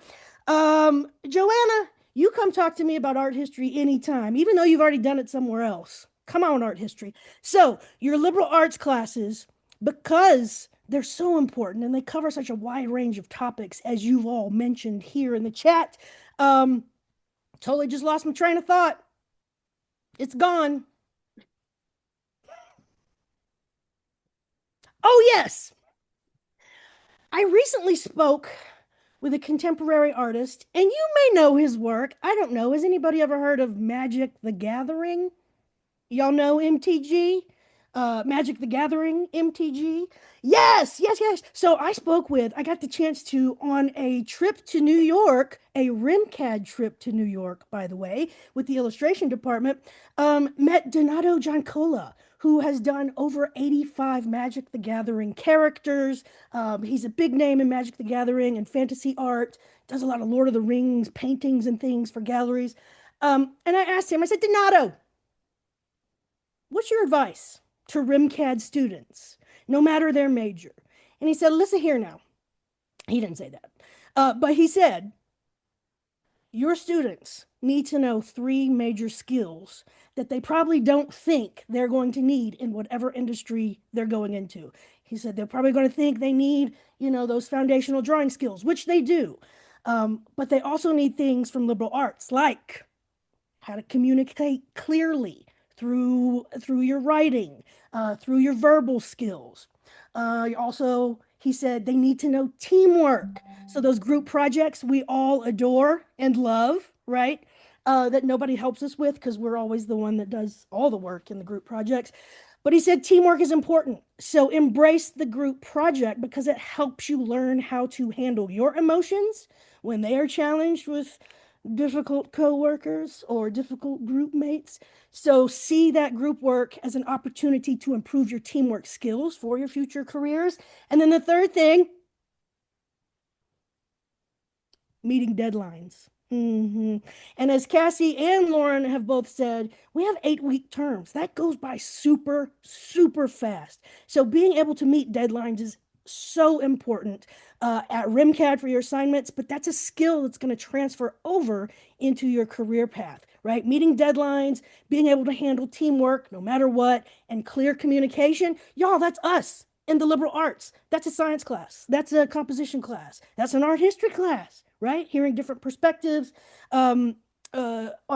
Joanna, you come talk to me about art history anytime, even though you've already done it somewhere else. Come on, art history. So your liberal arts classes, because they're so important and they cover such a wide range of topics, as you've all mentioned here in the chat. Totally just lost my train of thought. It's gone. Oh, yes. I recently spoke with a contemporary artist, and you may know his work. I don't know. Has anybody ever heard of Magic the Gathering? Y'all know MTG? Magic the Gathering, MTG. Yes. So I got the chance to, on a trip to New York, a REMCAD trip to New York, by the way, with the illustration department, met Donato Giancola, who has done over 85 Magic the Gathering characters. He's a big name in Magic the Gathering and fantasy art, does a lot of Lord of the Rings paintings and things for galleries. And I asked him, I said, Donato, what's your advice to REMCAD students, no matter their major? And he said, listen here now. He didn't say that. But he said, your students need to know 3 major skills that they probably don't think they're going to need in whatever industry they're going into. He said they're probably going to think they need, those foundational drawing skills, which they do. But they also need things from liberal arts, like how to communicate clearly through your writing, through your verbal skills. Also, he said they need to know teamwork. So those group projects we all adore and love, right? That nobody helps us with because we're always the one that does all the work in the group projects. But he said teamwork is important. So embrace the group project because it helps you learn how to handle your emotions when they are challenged with difficult coworkers or difficult group mates. So see that group work as an opportunity to improve your teamwork skills for your future careers. And then the third thing, meeting deadlines. And as Cassie and Lauren have both said, we have 8-week terms. That goes by super, super fast. So being able to meet deadlines is so important at RimCAD for your assignments, but that's a skill that's going to transfer over into your career path, right? Meeting deadlines, being able to handle teamwork no matter what, and clear communication. Y'all, that's us in the liberal arts. That's a science class. That's a composition class. That's an art history class, right? Hearing different perspectives on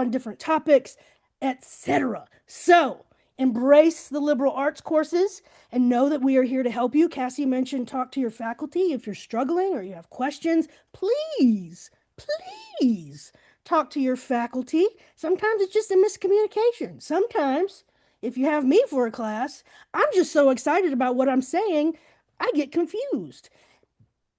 different topics, etc. So embrace the liberal arts courses and know that we are here to help you. Cassie mentioned talk to your faculty. If you're struggling or you have questions, please talk to your faculty. Sometimes it's just a miscommunication. Sometimes if you have me for a class, I'm just so excited about what I'm saying, I get confused.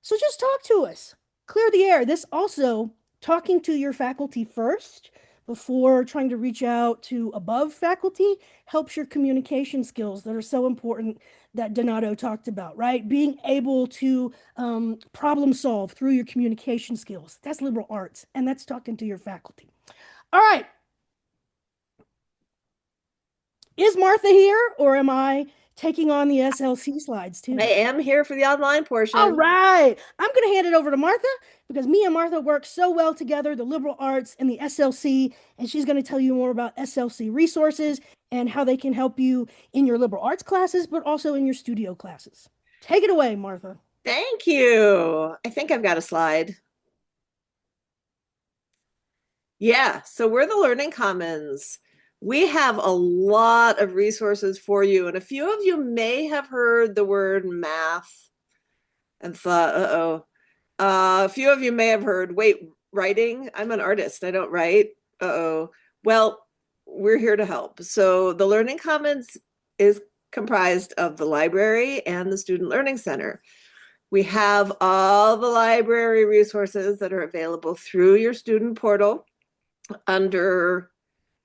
So just talk to us. Clear the air. This also, talking to your faculty first before trying to reach out to above faculty helps your communication skills that are so important that Donato talked about, right? Being able to problem solve through your communication skills. That's liberal arts, and that's talking to your faculty. All right. Is Martha here, or am I taking on the SLC slides too? I am here for the online portion. All right. I'm going to hand it over to Martha because me and Martha work so well together, the liberal arts and the SLC, and she's going to tell you more about SLC resources and how they can help you in your liberal arts classes, but also in your studio classes. Take it away, Martha. Thank you. I think I've got a slide. Yeah, so we're the Learning Commons. We have a lot of resources for you, and a few of you may have heard the word math and thought, a few of you may have heard, wait, writing? I'm an artist, I don't write. Well, we're here to help. So the Learning Commons is comprised of the library and the Student Learning Center. We have all the library resources that are available through your student portal under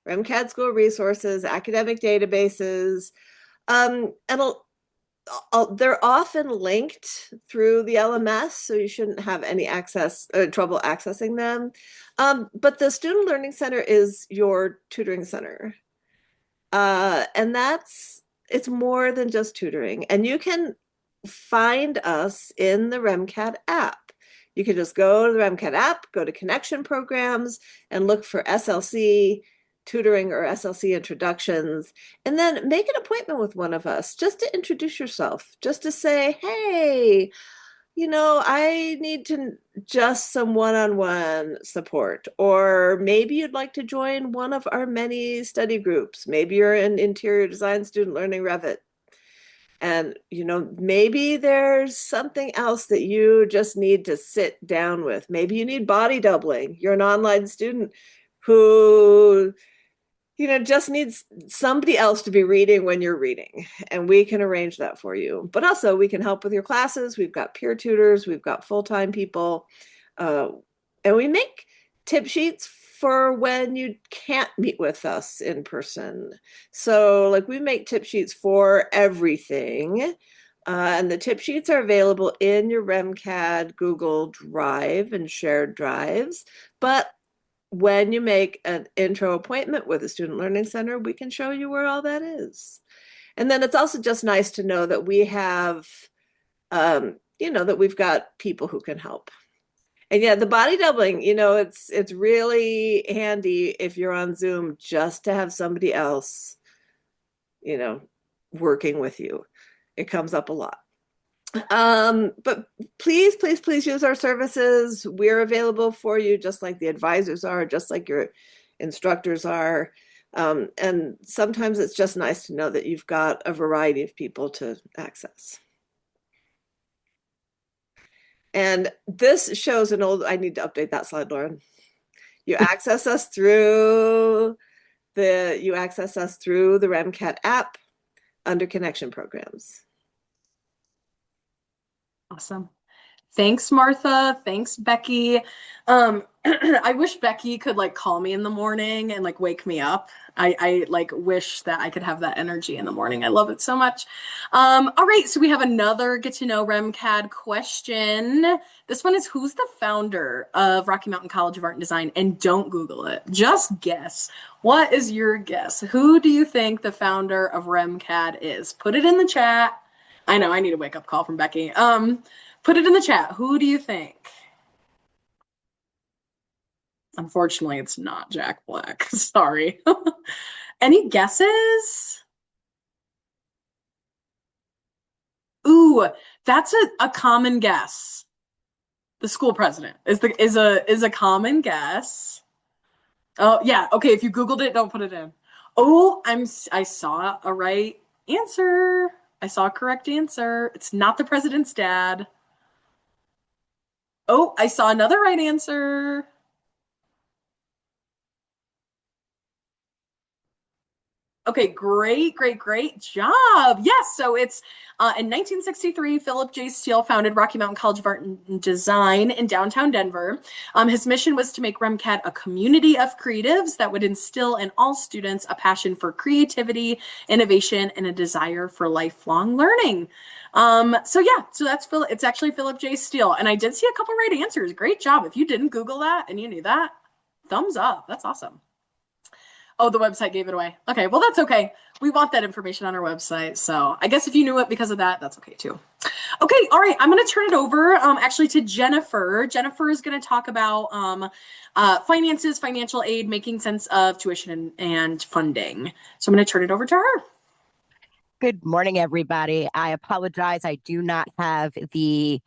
RimCAD School Resources, academic databases, and they're often linked through the LMS, so you shouldn't have any trouble accessing them. But the Student Learning Center is your tutoring center, and it's more than just tutoring. And you can find us in the RimCAD app. You can just go to the RimCAD app, go to connection programs, and look for SLC tutoring or SLC introductions, and then make an appointment with one of us just to introduce yourself, just to say, hey, I need just some one-on-one support, or maybe you'd like to join one of our many study groups. Maybe you're in interior design, student learning, Revit. And, maybe there's something else that you just need to sit down with. Maybe you need body doubling. You're an online student who just needs somebody else to be reading when you're reading, and we can arrange that for you. But also we can help with your classes. We've got peer tutors, we've got full-time people, and we make tip sheets for when you can't meet with us in person. So we make tip sheets for everything, and the tip sheets are available in your RimCAD Google Drive and shared drives. But when you make an intro appointment with the Student Learning Center, we can show you where all that is. And then it's also just nice to know that we have, that we've got people who can help. And yeah, the body doubling, it's really handy if you're on Zoom just to have somebody else, working with you. It comes up a lot. But please, please, please use our services. We're available for you, just like the advisors are, just like your instructors are. And sometimes it's just nice to know that you've got a variety of people to access. And this shows I need to update that slide, Lauren. You access us through the REMCAT app under connection programs. Awesome. Thanks, Martha. Thanks, Becky. I wish Becky could call me in the morning and wake me up. I wish that I could have that energy in the morning. I love it so much. All right, so we have another get to know REMCAD question. This one is, who's the founder of Rocky Mountain College of Art and Design? And don't Google it. Just guess. What is your guess? Who do you think the founder of REMCAD is? Put it in the chat. I know I need a wake-up call from Becky. Put it in the chat. Who do you think? Unfortunately, it's not Jack Black. Sorry. Any guesses? Ooh, that's a common guess. The school president is a common guess. Oh yeah, okay. If you Googled it, don't put it in. Oh, I saw a right answer. I saw a correct answer. It's not the president's dad. Oh, I saw another right answer. Okay, great job. Yes, so it's in 1963, Philip J. Steele founded Rocky Mountain College of Art and Design in downtown Denver. His mission was to make REMCAD a community of creatives that would instill in all students a passion for creativity, innovation, and a desire for lifelong learning. So that's Philip. It's actually Philip J. Steele, and I did see a couple right answers. Great job. If you didn't Google that and you knew that, thumbs up. That's awesome. Oh, the website gave it away. Okay, well, that's okay. We want that information on our website. So I guess if you knew it because of that, that's okay too. Okay, all right. I'm going to turn it over actually to Jennifer. Jennifer is going to talk about finances, financial aid, making sense of tuition and funding. So I'm going to turn it over to her. Good morning, everybody. I apologize. I do not have the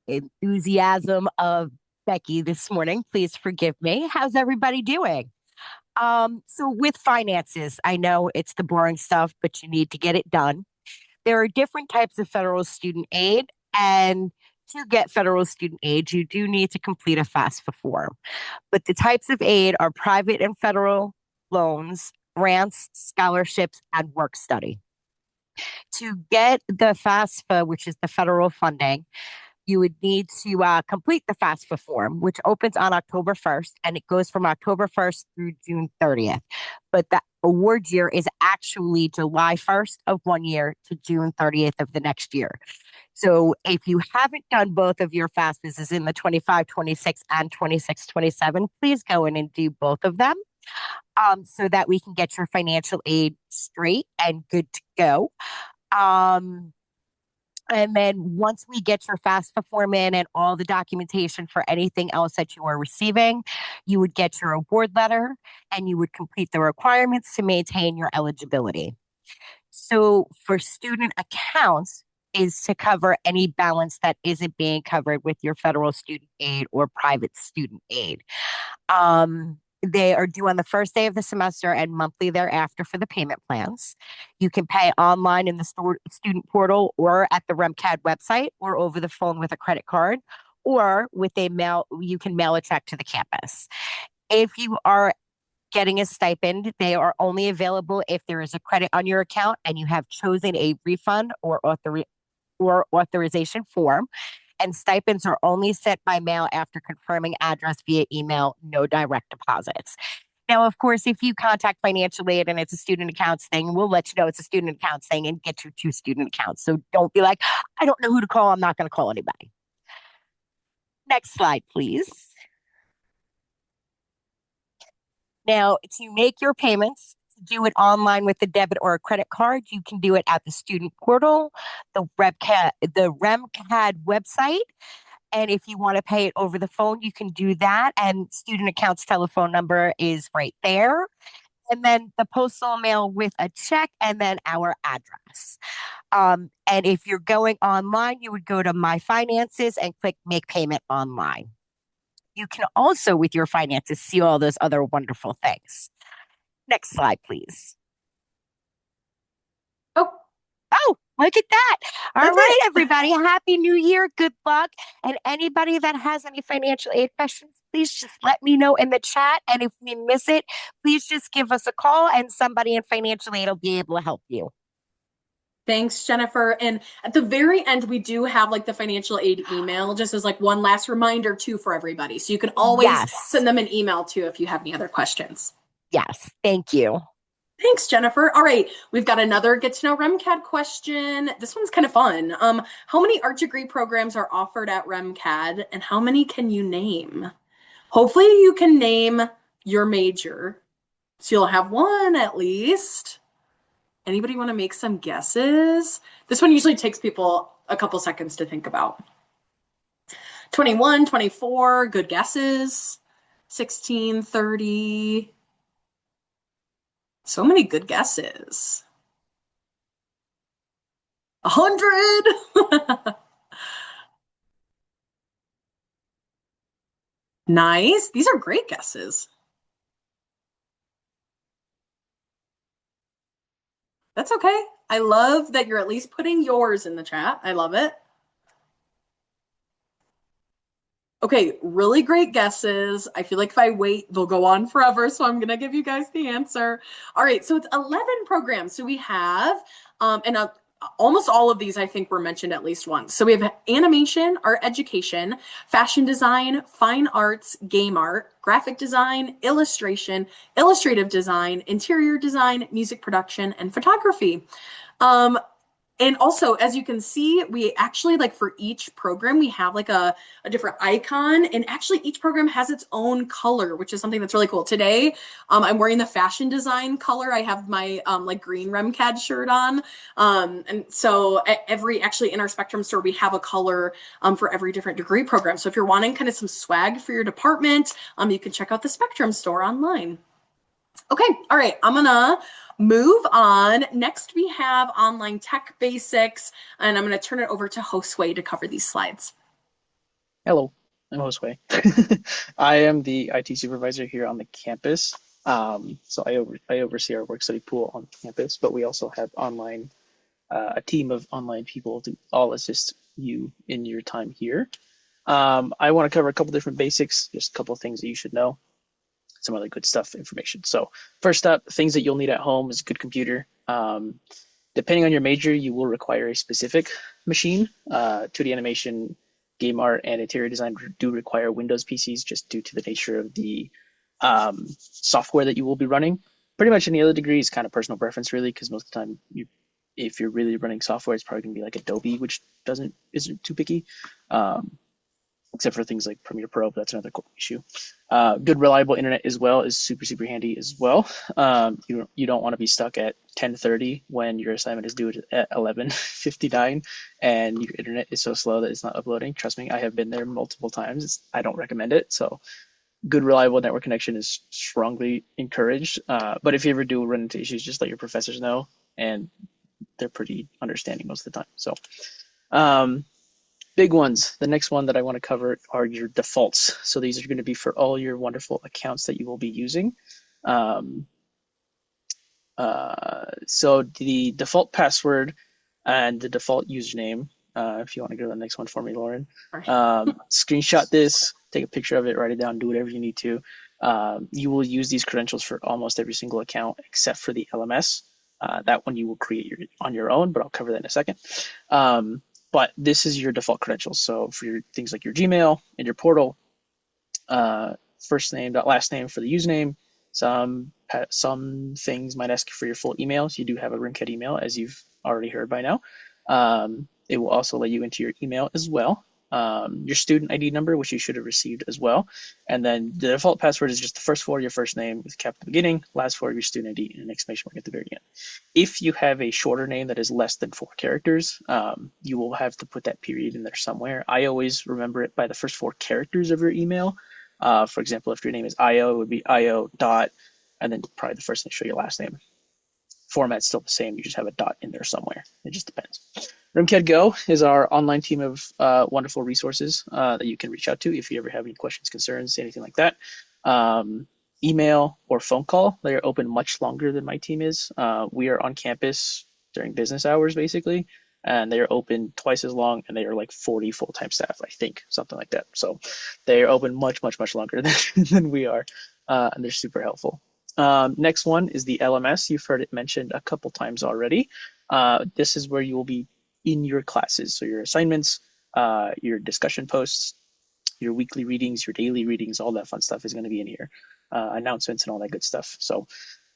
enthusiasm of Becky this morning. Please forgive me. How's everybody doing? So with finances, I know it's the boring stuff, but you need to get it done. There are different types of federal student aid, and to get federal student aid, you do need to complete a FAFSA form. But the types of aid are private and federal loans, grants, scholarships, and work study. To get the FAFSA, which is the federal funding, you would need to complete the FAFSA form, which opens on October 1st, and it goes from October 1st through June 30th. But the award year is actually July 1st of one year to June 30th of the next year. So if you haven't done both of your FAFSAs, is in the 25-26 and 26-27, please go in and do both of them so that we can get your financial aid straight and good to go. And then once we get your FAFSA form in and all the documentation for anything else that you are receiving, you would get your award letter and you would complete the requirements to maintain your eligibility. So for student accounts is to cover any balance that isn't being covered with your federal student aid or private student aid. They are due on the first day of the semester and monthly thereafter for the payment plans. You can pay online in the student portal or at the REMCAD website or over the phone with a credit card or with a mail. You can mail a check to the campus. If you are getting a stipend, they are only available if there is a credit on your account and you have chosen a refund or authorization form. And stipends are only sent by mail after confirming address via email, no direct deposits. Now, of course, if you contact financial aid and it's a student accounts thing, we'll let you know it's a student accounts thing and get you 2 student accounts. So don't be like, I don't know who to call. I'm not going to call anybody. Next slide, please. Now, to make your payments, to do it online with a debit or a credit card, you can do it at the student portal, the REMCAD website, And if you want to pay it over the phone, you can do that. And student accounts telephone number is right there. And then the postal mail with a check and then our address. And if you're going online, you would go to My Finances and click Make Payment Online. You can also, with your finances, see all those other wonderful things. Next slide, please. Oh, look at that. All right, everybody. Happy New Year. Good luck. And anybody that has any financial aid questions, please just let me know in the chat. And if we miss it, please just give us a call and somebody in financial aid will be able to help you. Thanks, Jennifer. And at the very end, we do have like the financial aid email, just as like one last reminder too for everybody. So you can always send them an email too if you have any other questions. Yes, thank you. Thanks, Jennifer. All right, we've got another Get to Know REMCAD question. This one's kind of fun. How many art degree programs are offered at REMCAD and how many can you name? Hopefully you can name your major. So you'll have one at least. Anybody want to make some guesses? This one usually takes people a couple seconds to think about. 21, 24, good guesses. 16, 30. So many good guesses. 100. Nice. These are great guesses. That's okay. I love that you're at least putting yours in the chat. I love it. Okay, really great guesses. I feel like if I wait, they'll go on forever. So I'm going to give you guys the answer. All right, so it's 11 programs. So we have, almost all of these I think were mentioned at least once. So we have animation, art education, fashion design, fine arts, game art, graphic design, illustration, illustrative design, interior design, music production, and photography. And also, as you can see, we actually, like for each program, we have like a different icon, and actually each program has its own color, which is something that's really cool. Today, I'm wearing the fashion design color. I have my like green REMCAD shirt on. And so actually in our Spectrum store, we have a color for every different degree program. So if you're wanting kind of some swag for your department, you can check out the Spectrum store online. Okay, all right, I'm gonna move on. Next, we have online tech basics, and I'm gonna turn it over to Josue to cover these slides. Hello, I'm Josue. I am the IT supervisor here on the campus. So I oversee our work study pool on campus, but we also have online, a team of online people to all assist you in your time here. I wanna cover a couple different basics, just a couple of things that you should know. Some other good stuff, information. So first up, things that you'll need at home is a good computer. Depending on your major, you will require a specific machine. 2D animation, game art, and interior design do require Windows PCs just due to the nature of the software that you will be running. Pretty much any other degree is kind of personal preference really, because most of the time, if you're really running software, it's probably gonna be like Adobe, which isn't too picky. Except for things like Premiere Pro, but that's another issue. Good reliable internet as well is super, super handy as well. You don't want to be stuck at 10:30 when your assignment is due at 11:59 and your internet is so slow that it's not uploading. Trust me, I have been there multiple times. I don't recommend it. So good reliable network connection is strongly encouraged. But if you ever do run into issues, just let your professors know, and they're pretty understanding most of the time. So big ones. The next one that I want to cover are your defaults. So these are going to be for all your wonderful accounts that you will be using. So the default password and the default username, if you want to go to the next one for me, Lauren, screenshot this, take a picture of it, write it down, do whatever you need to. You will use these credentials for almost every single account except for the LMS. That one you will create on your own, but I'll cover that in a second. But this is your default credentials. So for your things like your Gmail and your portal, first name, last name for the username. Some things might ask you for your full email. So you do have a REMCAD email, as you've already heard by now. It will also let you into your email as well. your student ID number, which you should have received as well. And then the default password is just the first four of your first name with a cap at the beginning, last four of your student ID, and an exclamation mark at the very end. If you have a shorter name that is less than 4 characters, you will have to put that period in there somewhere. I always remember it by the first 4 characters of your email. For example, if your name is IO, it would be IO dot, and then probably the first initial of your last name. Format's still the same. You just have a dot in there somewhere. It just depends. RimCAD Go is our online team of wonderful resources that you can reach out to if you ever have any questions, concerns, anything like that. Email or phone call. They are open much longer than my team is. We are on campus during business hours, basically, and they are open twice as long, and they are like 40 full-time staff, I think, something like that. So they are open much, much, much longer than we are, and they're super helpful. Next one is the LMS. You've heard it mentioned a couple times already. This is where you will be in your classes. So your assignments, your discussion posts, your weekly readings, your daily readings, all that fun stuff is going to be in here. Announcements and all that good stuff. So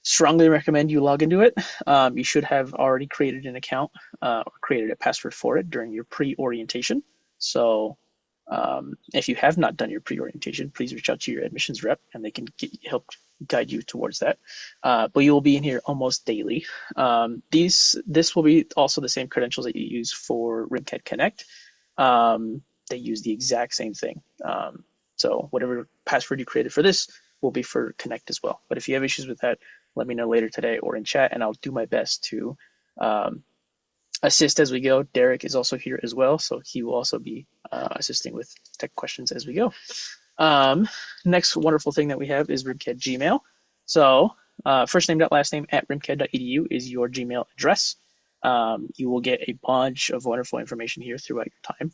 strongly recommend you log into it. You should have already created an account or created a password for it during your pre-orientation. So if you have not done your pre-orientation, please reach out to your admissions rep and they can help guide you towards that. But you will be in here almost daily. This will be also the same credentials that you use for RimCAD Connect. They use the exact same thing. So whatever password you created for this will be for Connect as well. But if you have issues with that, let me know later today or in chat, and I'll do my best to assist as we go. Derek is also here as well, so he will also be assisting with tech questions as we go. Next wonderful thing that we have is RimCAD Gmail. So first name, last name at rimcad.edu is your Gmail address. You will get a bunch of wonderful information here throughout your time.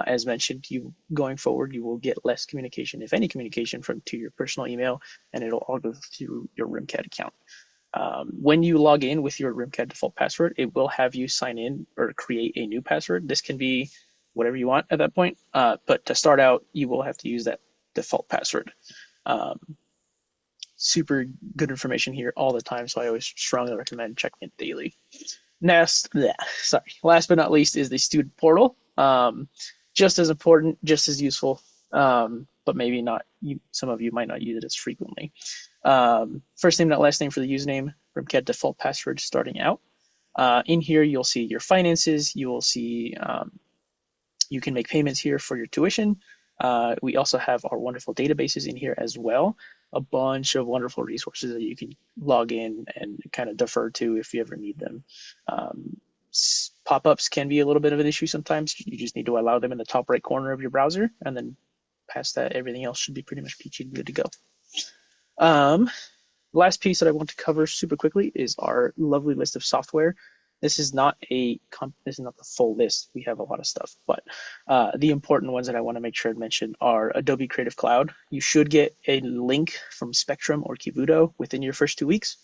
As mentioned, going forward, you will get less communication, if any communication, to your personal email, and it'll all go through your RimCAD account. When you log in with your RimCAD default password, it will have you sign in or create a new password. This can be whatever you want at that point, but to start out, you will have to use that default password. Super good information here all the time, so I always strongly recommend checking it daily. Last but not least is the student portal. Just as important, just as useful, but maybe not. Some of you might not use it as frequently. First name, last name for the username, RimCAD default password starting out. In here, you'll see your finances. You will see you can make payments here for your tuition. We also have our wonderful databases in here as well. A bunch of wonderful resources that you can log in and kind of defer to if you ever need them. Pop-ups can be a little bit of an issue sometimes. You just need to allow them in the top right corner of your browser, and then past that, everything else should be pretty much peachy and good to go. Last piece that I want to cover super quickly is our lovely list of software. This is not the full list. We have a lot of stuff, but the important ones that I want to make sure to mention are Adobe Creative Cloud. You should get a link from Spectrum or Kivuto within your first 2 weeks.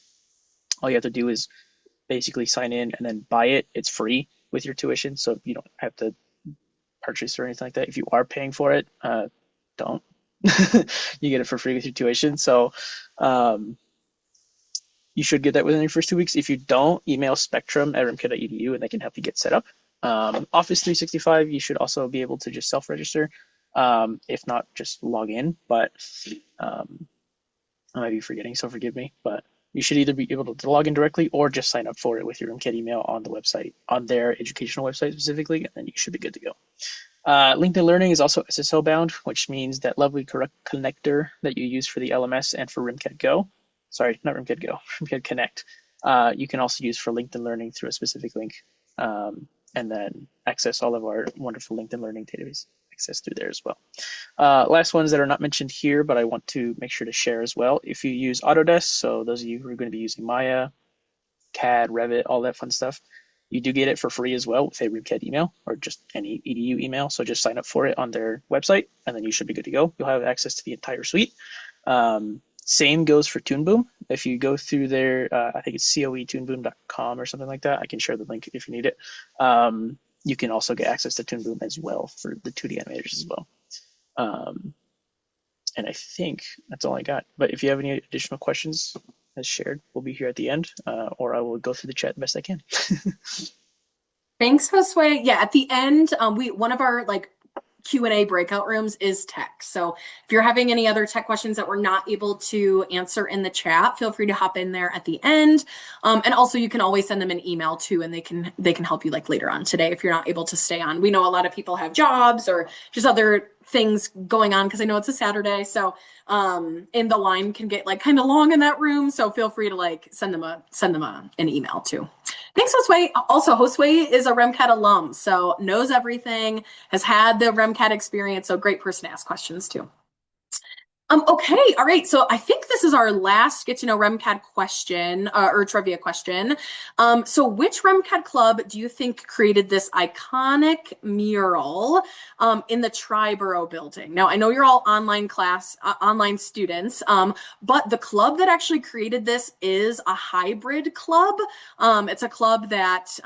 All you have to do is basically sign in and then buy it. It's free with your tuition, so you don't have to purchase or anything like that. If you are paying for it, don't. You get it for free with your tuition. So you should get that within your first 2 weeks. If you don't, email spectrum@rimcad.edu and they can help you get set up. Office 365, you should also be able to just self-register. If not, just log in. But I might be forgetting, so forgive me. But you should either be able to log in directly or just sign up for it with your RimCAD email on the website, on their educational website specifically, and then you should be good to go. LinkedIn Learning is also SSL bound, which means that lovely connector that you use for the LMS and for RimCAD Go. Sorry, not RimCAD Go, RimCAD Connect. You can also use for LinkedIn Learning through a specific link, and then access all of our wonderful LinkedIn Learning database access through there as well. Last ones that are not mentioned here, but I want to make sure to share as well. If you use Autodesk, so those of you who are going to be using Maya, CAD, Revit, all that fun stuff, you do get it for free as well with a RimCAD email or just any EDU email. So just sign up for it on their website, and then you should be good to go. You'll have access to the entire suite. Same goes for Toon Boom. If you go through their, I think it's coetoonboom.com or something like that. I can share the link if you need it. You can also get access to Toon Boom as well for the 2D animators as well. And I think that's all I got. But if you have any additional questions, as shared, we'll be here at the end, or I will go through the chat the best I can. Thanks, Josue. Yeah, at the end, one of our Q&A breakout rooms is tech. So if you're having any other tech questions that we're not able to answer in the chat, feel free to hop in there at the end. And also you can always send them an email too, and they can help you like later on today if you're not able to stay on. We know a lot of people have jobs or just other things going on because I know it's a Saturday. So and the line can get like kind of long in that room. So feel free to like send them an email too. Thanks, Josue. Also, Josue is a REMCAD alum, so knows everything, has had the REMCAD experience, so great person to ask questions too. Okay, all right. So I think this is our last get to know REMCAD question or trivia question. So which REMCAD club do you think created this iconic mural in the Triborough building? Now I know you're all online students, but the club that actually created this is a hybrid club. It's a club that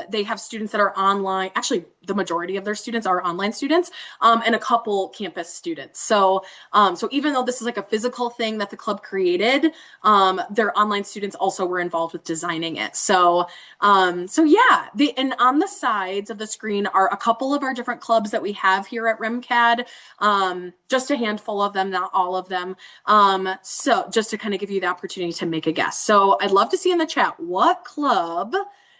they have students that are online. Actually, the majority of their students are online students, and a couple campus students. So even though this is like a physical thing that the club created, their online students also were involved with designing it. So yeah, and on the sides of the screen are a couple of our different clubs that we have here at REMCAD, just a handful of them, not all of them. So just to kind of give you the opportunity to make a guess. So I'd love to see in the chat, what club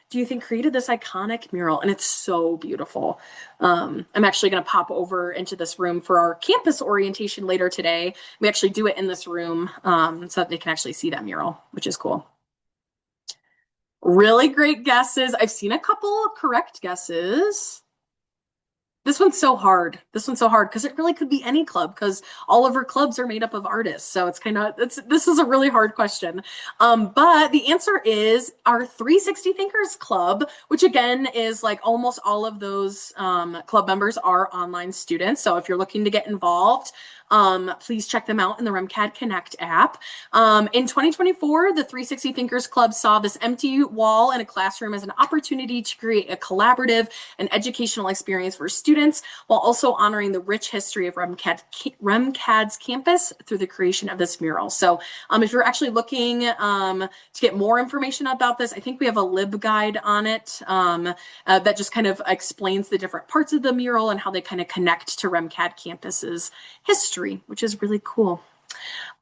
do you think created this iconic mural? And it's so beautiful. I'm actually going to pop over into this room for our campus orientation later today. We actually do it in this room so that they can actually see that mural, which is cool. Really great guesses. I've seen a couple correct guesses. This one's so hard. This one's so hard because it really could be any club because all of our clubs are made up of artists. So it's kind of, this is a really hard question. But the answer is our 360 Thinkers Club, which again is like almost all of those club members are online students. So if you're looking to get involved, please check them out in the REMCAD Connect app. In 2024, the 360 Thinkers Club saw this empty wall in a classroom as an opportunity to create a collaborative and educational experience for students while also honoring the rich history of REMCAD's campus through the creation of this mural. So if you're actually looking to get more information about this, I think we have a LibGuide on it that just kind of explains the different parts of the mural and how they kind of connect to REMCAD campus's history, which is really cool.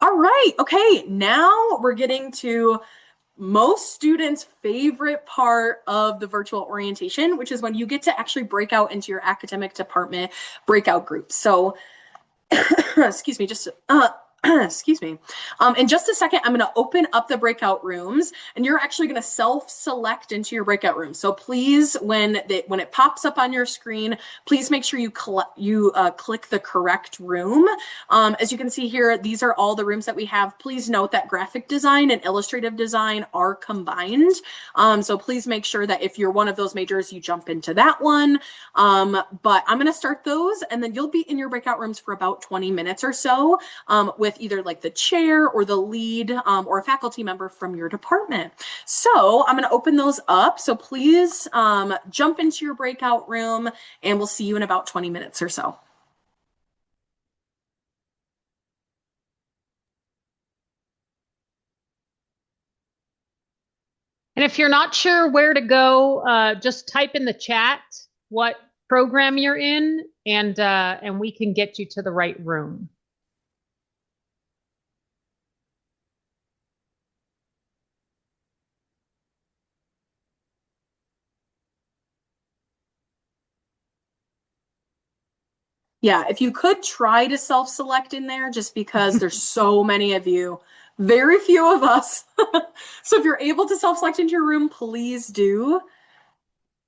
All right, okay, now we're getting to most students' favorite part of the virtual orientation, which is when you get to actually break out into your academic department breakout groups. So, excuse me, just excuse me. In just a second, I'm going to open up the breakout rooms, and you're actually going to self-select into your breakout room. So please, when it pops up on your screen, please make sure you click the correct room. As you can see here, these are all the rooms that we have. Please note that graphic design and illustrative design are combined. So please make sure that if you're one of those majors, you jump into that one. But I'm going to start those, and then you'll be in your breakout rooms for about 20 minutes or so with either like the chair or the lead or a faculty member from your department. So I'm going to open those up. So please jump into your breakout room, and we'll see you in about 20 minutes or so. And if you're not sure where to go, just type in the chat what program you're in, and we can get you to the right room. Yeah, if you could try to self-select in there, just because there's so many of you, very few of us. So if you're able to self-select into your room, please do.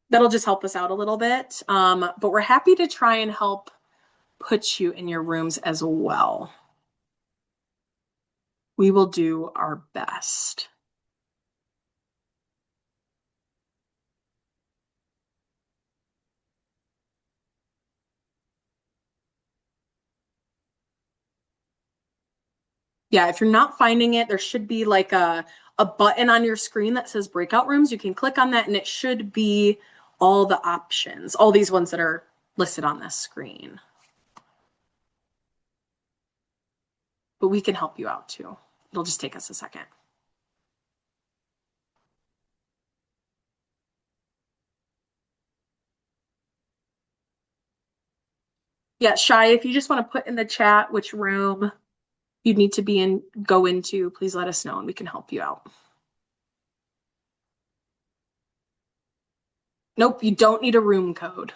That'll just help us out a little bit. But we're happy to try and help put you in your rooms as well. We will do our best. Yeah, if you're not finding it, there should be like a button on your screen that says breakout rooms. You can click on that and it should be all the options, all these ones that are listed on this screen. But we can help you out too. It'll just take us a second. Yeah, Shy, if you just want to put in the chat which room you'd need to go into, please let us know and we can help you out. Nope, you don't need a room code.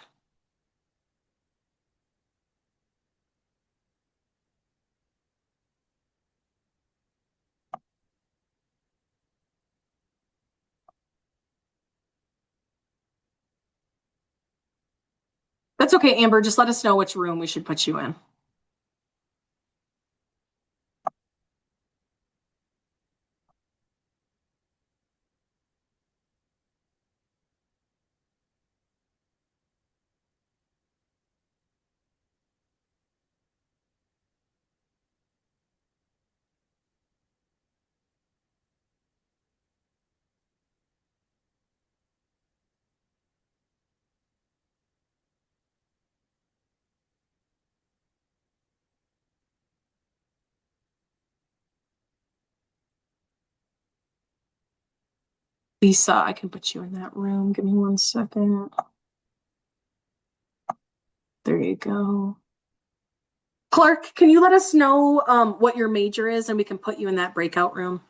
That's okay, Amber. Just let us know which room we should put you in. Lisa, I can put you in that room. Give me 1 second. There you go. Clark, can you let us know what your major is and we can put you in that breakout room?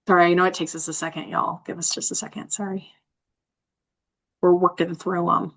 Sorry, I know it takes us a second, y'all. Give us just a second. Sorry. We're working through them.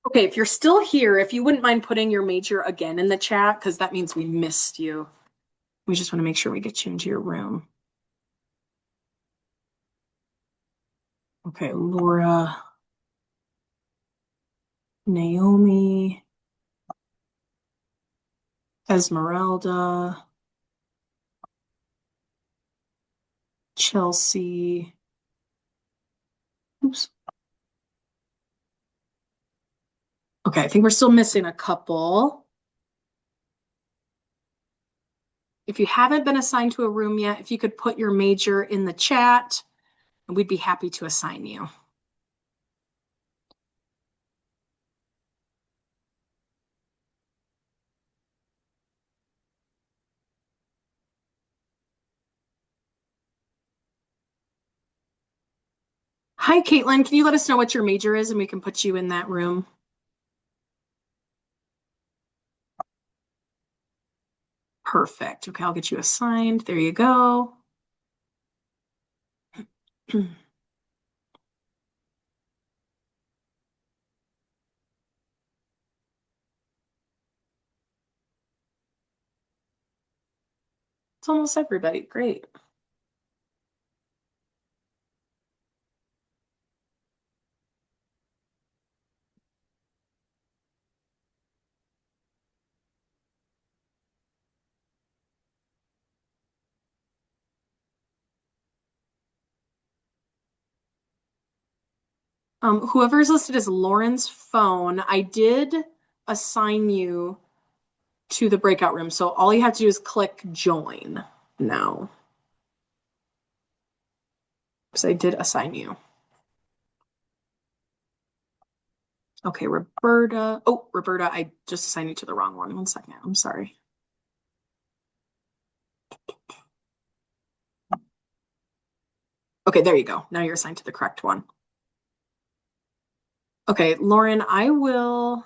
Okay, if you're still here, if you wouldn't mind putting your major again in the chat, because that means we missed you. We just want to make sure we get you into your room. Okay, Laura, Naomi, Esmeralda, Chelsea. Oops. Okay, I think we're still missing a couple. If you haven't been assigned to a room yet, if you could put your major in the chat, and we'd be happy to assign you. Hi, Caitlin. Can you let us know what your major is and we can put you in that room? Perfect. Okay, I'll get you assigned. There you go. It's almost everybody. Great. Whoever's listed as Lauren's phone, I did assign you to the breakout room. So all you have to do is click join now. So I did assign you. Okay, Roberta. Oh, Roberta, I just assigned you to the wrong one. 1 second. I'm sorry. Okay, there you go. Now you're assigned to the correct one. Okay, Lauren, I will.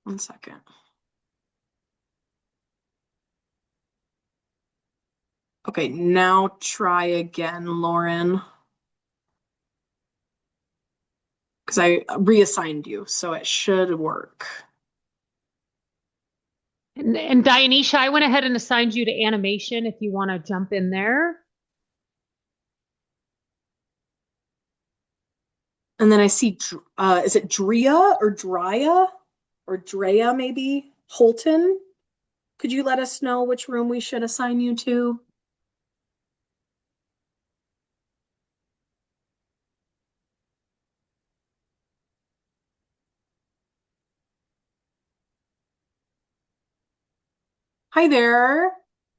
One second. Okay, now try again, Lauren. Because I reassigned you, so it should work. And Dionysia, I went ahead and assigned you to animation if you want to jump in there. And then I see, is it Drea or Drea or Drea maybe? Holton? Could you let us know which room we should assign you to? Hi there.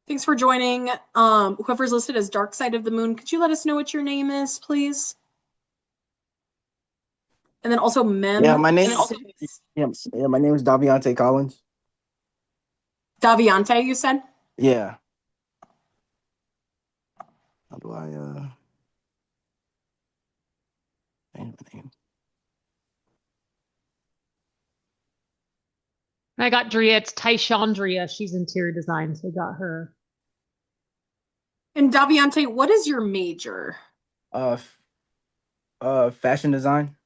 Thanks for joining. Whoever's listed as Dark Side of the Moon, could you let us know what your name is, please? And then also Mem. Yeah, my name. Also, Yeah, my name is Daviante Collins. Daviante, you said? Yeah. How do I change my name? I got Drea. It's Tyshandria. She's interior design, so I got her. And Daviante, what is your major? Fashion design.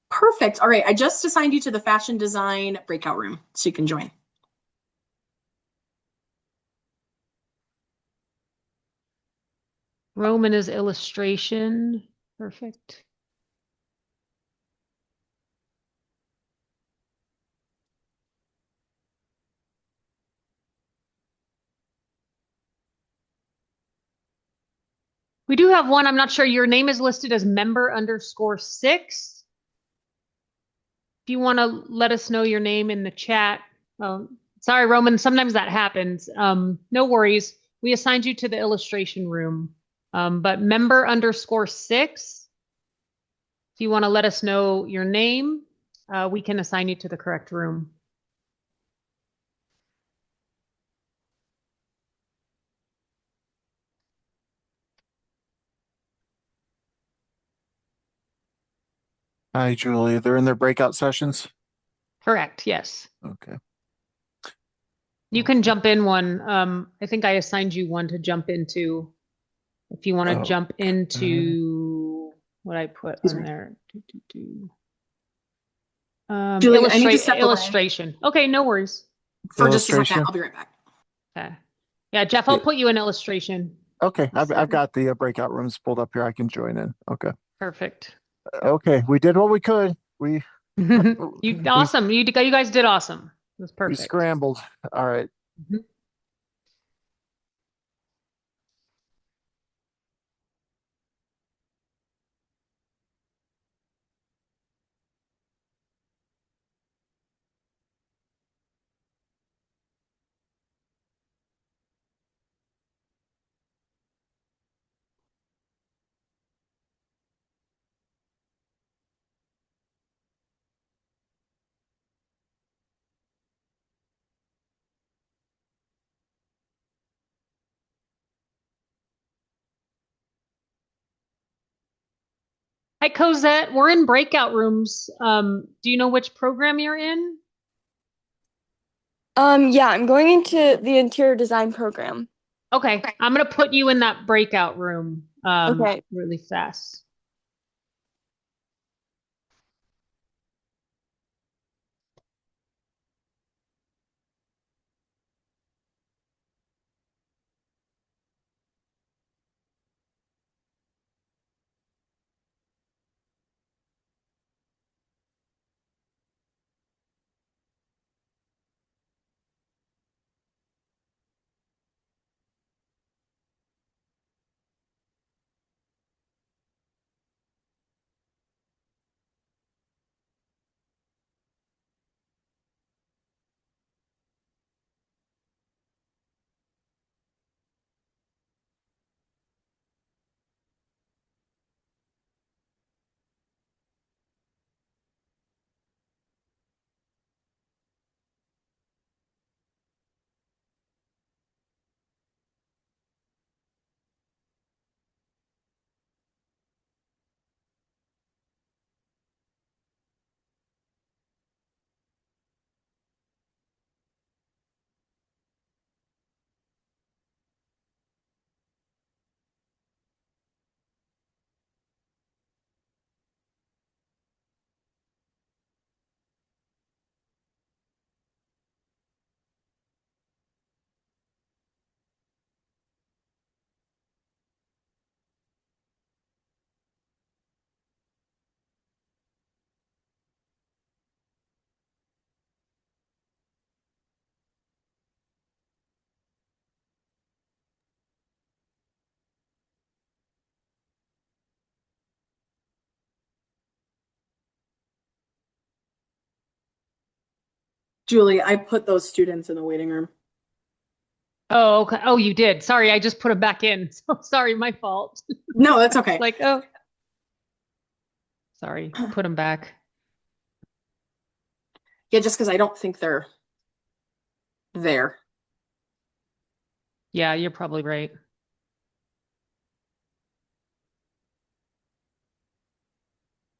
Perfect. All right, I just assigned you to the fashion design breakout room, so you can join. Roman is illustration. Perfect. We do have one. I'm not sure. Your name is listed as member_6. If you want to let us know your name in the chat. Sorry, Roman. Sometimes that happens. No worries. We assigned you to the illustration room. But member_6. If you want to let us know your name, we can assign you to the correct room. Hi, Julie. They're in their breakout sessions. Correct. Yes. Okay. You can jump in one. I think I assigned you one to jump into. If you want to jump into what I put on there. Julie, I need to step away. Illustration. Okay, no worries. For just a second, I'll be right back. Okay. Yeah, Jeff, I'll put you in illustration. Okay, I've got the breakout rooms pulled up here. I can join in. Okay. Perfect. Okay, we did what we could. We Awesome. You guys did awesome. It was we perfect. scrambled. All right. Hi, Cosette. We're in breakout rooms. Do you know which program you're in? Yeah, I'm going into the interior design program. Okay, I'm gonna put you in that breakout room Okay. really fast. Julie, I put those students in the waiting room. Oh, okay. Oh, you did. Sorry, I just put them back in. So sorry, my fault. No, that's okay. Like, oh, sorry, put them back. Yeah, just because I don't think they're there. Yeah, you're probably right.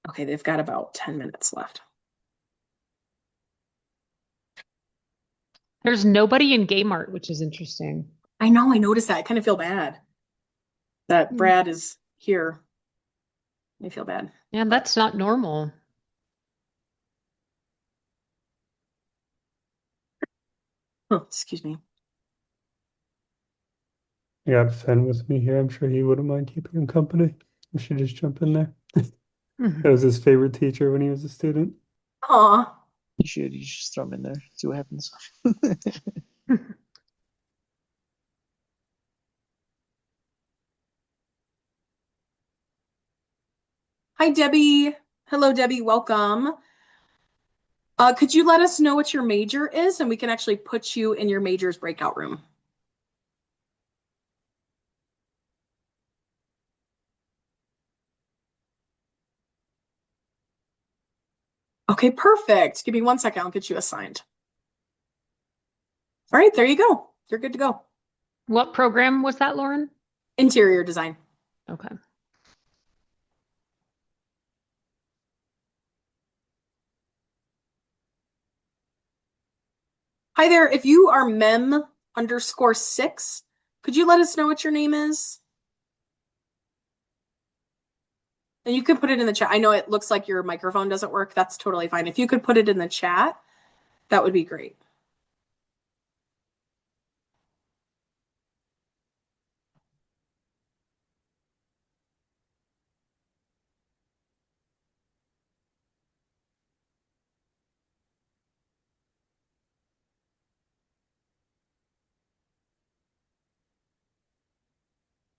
Okay, they've got about 10 minutes left. There's nobody in Game Art, which is interesting. I know, I noticed that. I kind of feel bad that Brad is here. I feel bad. Yeah, that's not normal. Oh, excuse me. I got Finn with me here. I'm sure he wouldn't mind keeping him company. I should just jump in there. That was his favorite teacher when he was a student. Aw. You should just throw him in there, see what happens. Hi, Debbie. Hello, Debbie. Welcome. Could you let us know what your major is, and we can actually put you in your major's breakout room? Okay, perfect. Give me 1 second. I'll get you assigned. All right, there you go. You're good to go. What program was that, Lauren? Interior design. Okay. Hi there. If you are mem_6, could you let us know what your name is? And you could put it in the chat. I know it looks like your microphone doesn't work. That's totally fine. If you could put it in the chat, that would be great.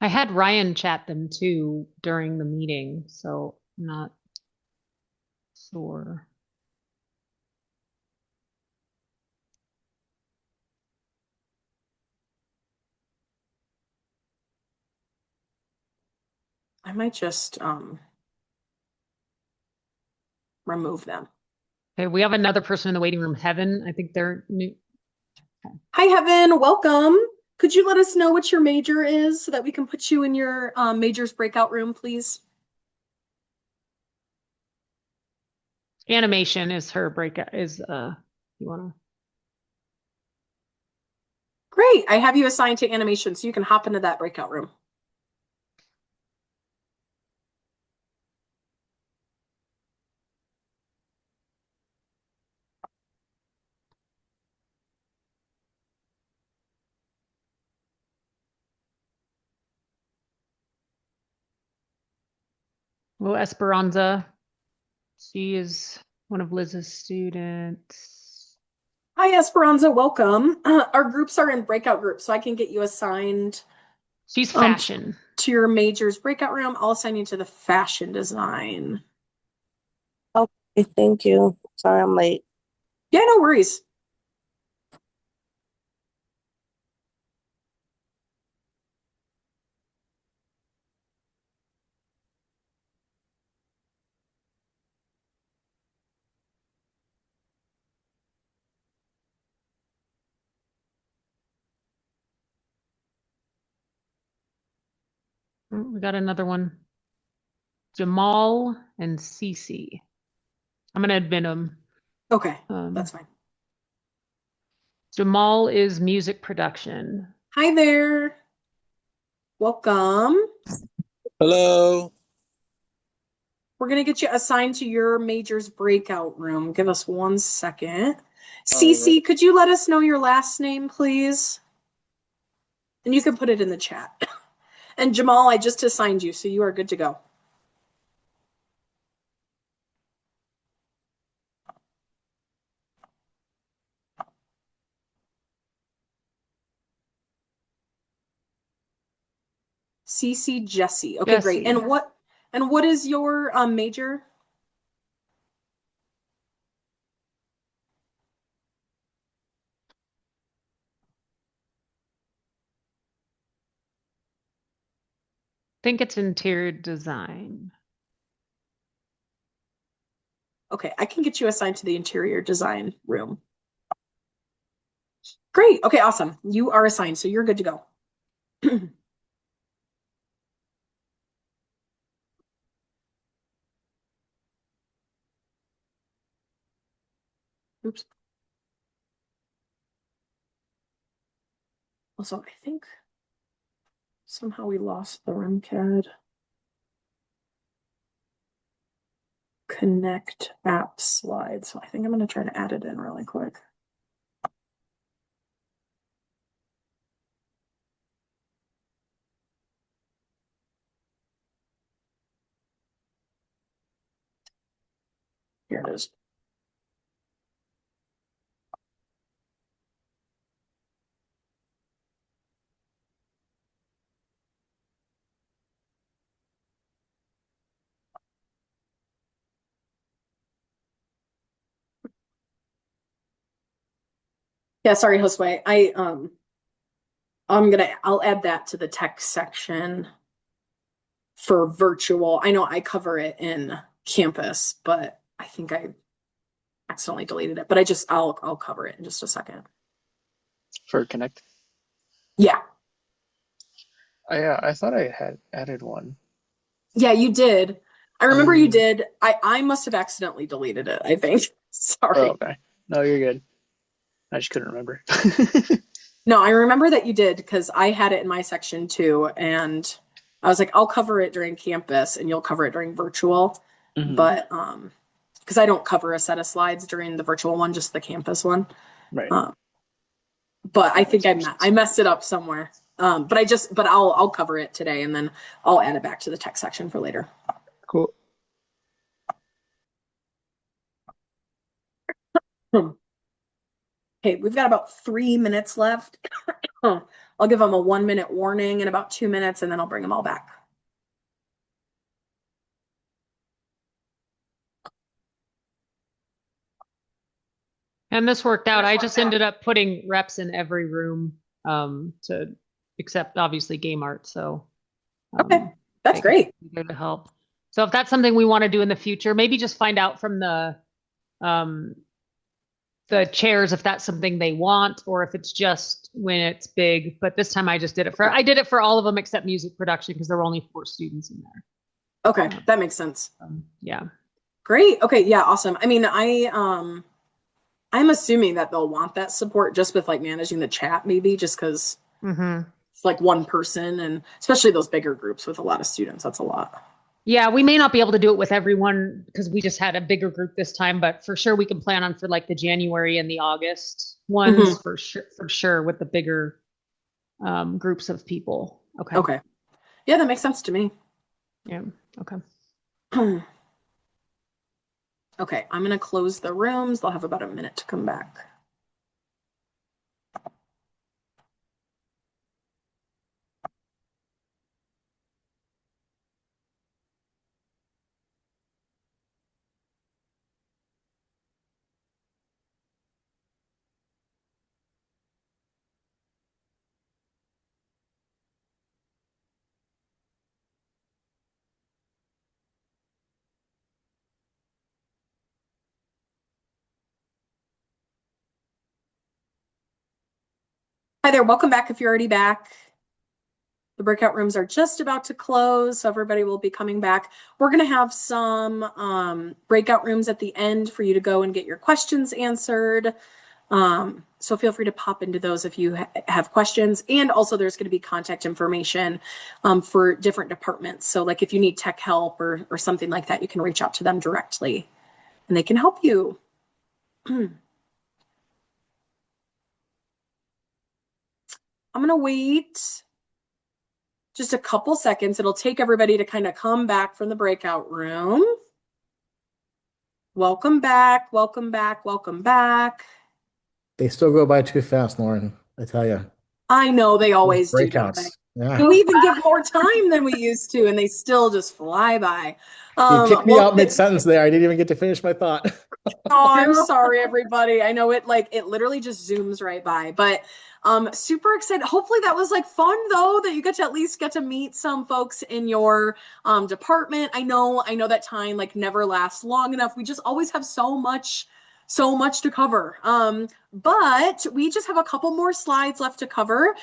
I had Ryan chat them too during the meeting, so I'm not sure. I might just remove them. Okay, we have another person in the waiting room, Heaven. I think they're new. Hi, Heaven. Welcome. Could you let us know what your major is so that we can put you in your major's breakout room, please? Animation is her breakout. You wanna? Great. I have you assigned to animation, so you can hop into that breakout room. Well, Esperanza. She is one of Liz's students. Hi, Esperanza. Welcome. Our groups are in breakout groups, so I can get you assigned. She's fashion. To your major's breakout room. I'll assign you to the fashion design. Okay, thank you. Sorry I'm late. Yeah, no worries. We got another one. Jamal and Cece. I'm gonna admit them. Okay, that's fine. Jamal is music production. Hi there. Welcome. Hello. We're going to get you assigned to your major's breakout room. Give us 1 second. Cece, could you let us know your last name, please? And you can put it in the chat. And Jamal, I just assigned you, so you are good to go. Cece Jesse. Okay, great. Jesse. And what is your major? think it's interior design. Okay, I can get you assigned to the interior design room. Great. Okay, awesome. You are assigned, so you're good to go. Oops. Also, I think somehow we lost the RimCAD Connect app slide. So I think I'm going to try to add it in really quick. Here it is. Yeah, sorry, Josue. I'll add that to the text section for virtual. I know I cover it in campus, but I think I accidentally deleted it. But I'll cover it in just a second. For Connect? Yeah. I thought I had added one. Yeah, you did. I remember you did. I must have accidentally deleted it, I think. Sorry. Oh, okay. No, you're good. I just couldn't remember. No, I remember that you did because I had it in my section too. And I was like, I'll cover it during campus and you'll cover it during virtual. Mhm. But because I don't cover a set of slides during the virtual one, just the campus one. Right. But I think I messed it up somewhere. But I'll cover it today and then I'll add it back to the text section for later. Cool. Okay, we've got about 3 minutes left. I'll give them a 1-minute warning in about 2 minutes and then I'll bring them all back. And this worked out. I just ended up putting reps in every room to except obviously game art. So okay, that's great. There to help. So if that's something we want to do in the future, maybe just find out from the chairs if that's something they want or if it's just when it's big. But this time I just did it for all of them except music production because there were only 4 students in there. Okay, that makes sense. Yeah. Great. Okay, yeah, awesome. I mean, I'm assuming that they'll want that support just with like managing the chat, maybe just because it's like one person and especially those bigger groups with a lot of students. That's a lot. Yeah, we may not be able to do it with everyone because we just had a bigger group this time, but for sure we can plan on for like the January and the August ones for sure with the bigger groups of people. Okay. Okay. Yeah, that makes sense to me. Yeah. Okay. Okay, I'm going to close the rooms. They'll have about a minute to come back. Hi there, welcome back if you're already back. The breakout rooms are just about to close, so everybody will be coming back. We're going to have some breakout rooms at the end for you to go and get your questions answered. So feel free to pop into those if you have questions. And also there's going to be contact information for different departments. So like if you need tech help or something like that, you can reach out to them directly and they can help you. I'm going to wait just a couple seconds. It'll take everybody to kind of come back from the breakout room. Welcome back, welcome back, welcome back. They still go by too fast, Lauren. I tell you. I know they always do. Don't Breakouts. they? Yeah. We even give more time than we used to, and they still just fly by. You kicked me Well, out mid-sentence there. I didn't even get to finish my thought. oh, I'm sorry, everybody. I know it literally just zooms right by, but super excited. Hopefully that was like fun though, that you get to at least get to meet some folks in your department. I know that time like never lasts long enough. We just always have so much to cover. But we just have a couple more slides left to cover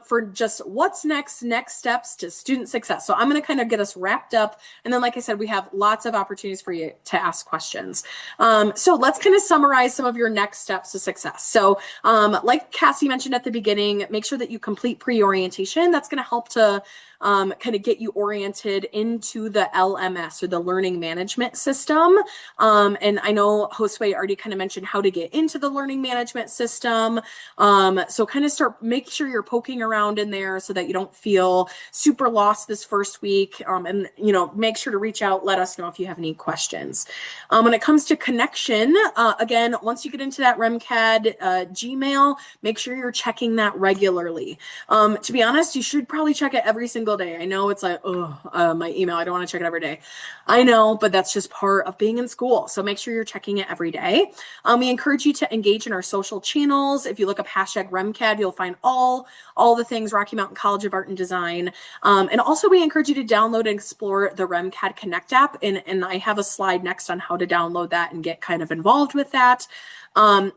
for just what's next steps to student success. So I'm going to kind of get us wrapped up. And then, like I said, we have lots of opportunities for you to ask questions. So let's kind of summarize some of your next steps to success. So like Cassie mentioned at the beginning, make sure that you complete pre-orientation. That's going to help to kind of get you oriented into the LMS or the learning management system. And I know Josue already kind of mentioned how to get into the learning management system. So kind of make sure you're poking around in there so that you don't feel super lost this first week. And, make sure to reach out, let us know if you have any questions. When it comes to connection, again, once you get into that REMCAD Gmail, make sure you're checking that regularly. To be honest, you should probably check it every single day. I know it's like, my email, I don't want to check it every day. I know, but that's just part of being in school. So make sure you're checking it every day. We encourage you to engage in our social channels. If you look up #REMCAD, you'll find all the things Rocky Mountain College of Art and Design. And also we encourage you to download and explore the REMCAD Connect app. And I have a slide next on how to download that and get kind of involved with that.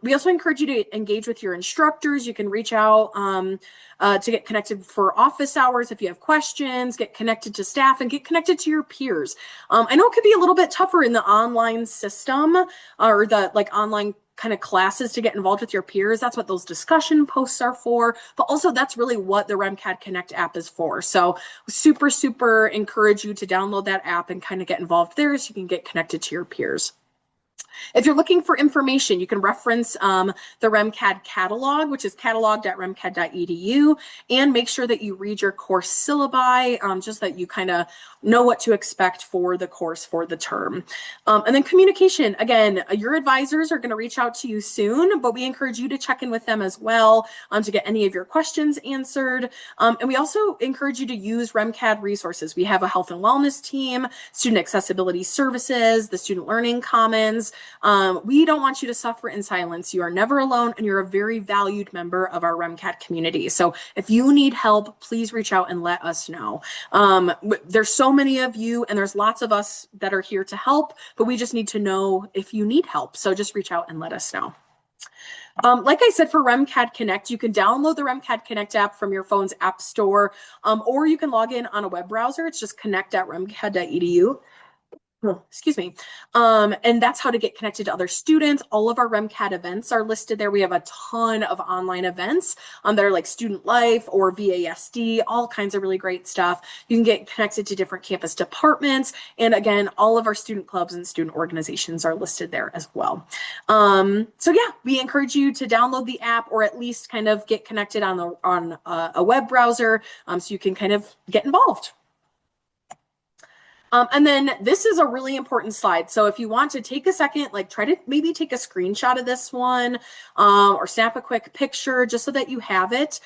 We also encourage you to engage with your instructors. You can reach out to get connected for office hours if you have questions, get connected to staff, and get connected to your peers. I know it could be a little bit tougher in the online system or the online kind of classes to get involved with your peers. That's what those discussion posts are for, but also that's really what the REMCAD Connect app is for. So super encourage you to download that app and kind of get involved there so you can get connected to your peers. If you're looking for information, you can reference the REMCAD catalog, which is catalog.remcad.edu, and make sure that you read your course syllabi, just that you kind of know what to expect for the course for the term. And then communication, again, your advisors are going to reach out to you soon, but we encourage you to check in with them as well to get any of your questions answered. And we also encourage you to use REMCAD resources. We have a health and wellness team, student accessibility services, the Student Learning Commons. We don't want you to suffer in silence. You are never alone, and you're a very valued member of our REMCAD community. So if you need help, please reach out and let us know. There's so many of you, and there's lots of us that are here to help, but we just need to know if you need help. So just reach out and let us know. Like I said, for REMCAD Connect, you can download the REMCAD Connect app from your phone's app store, or you can log in on a web browser. It's just connect.remcad.edu. Excuse me. And that's how to get connected to other students. All of our REMCAD events are listed there. We have a ton of online events that are like Student Life or VASD, all kinds of really great stuff. You can get connected to different campus departments. And again, all of our student clubs and student organizations are listed there as well. So yeah, we encourage you to download the app or at least kind of get connected on a web browser so you can kind of get involved. And then this is a really important slide. So if you want to take a second, try to maybe take a screenshot of this one or snap a quick picture just so that you have it.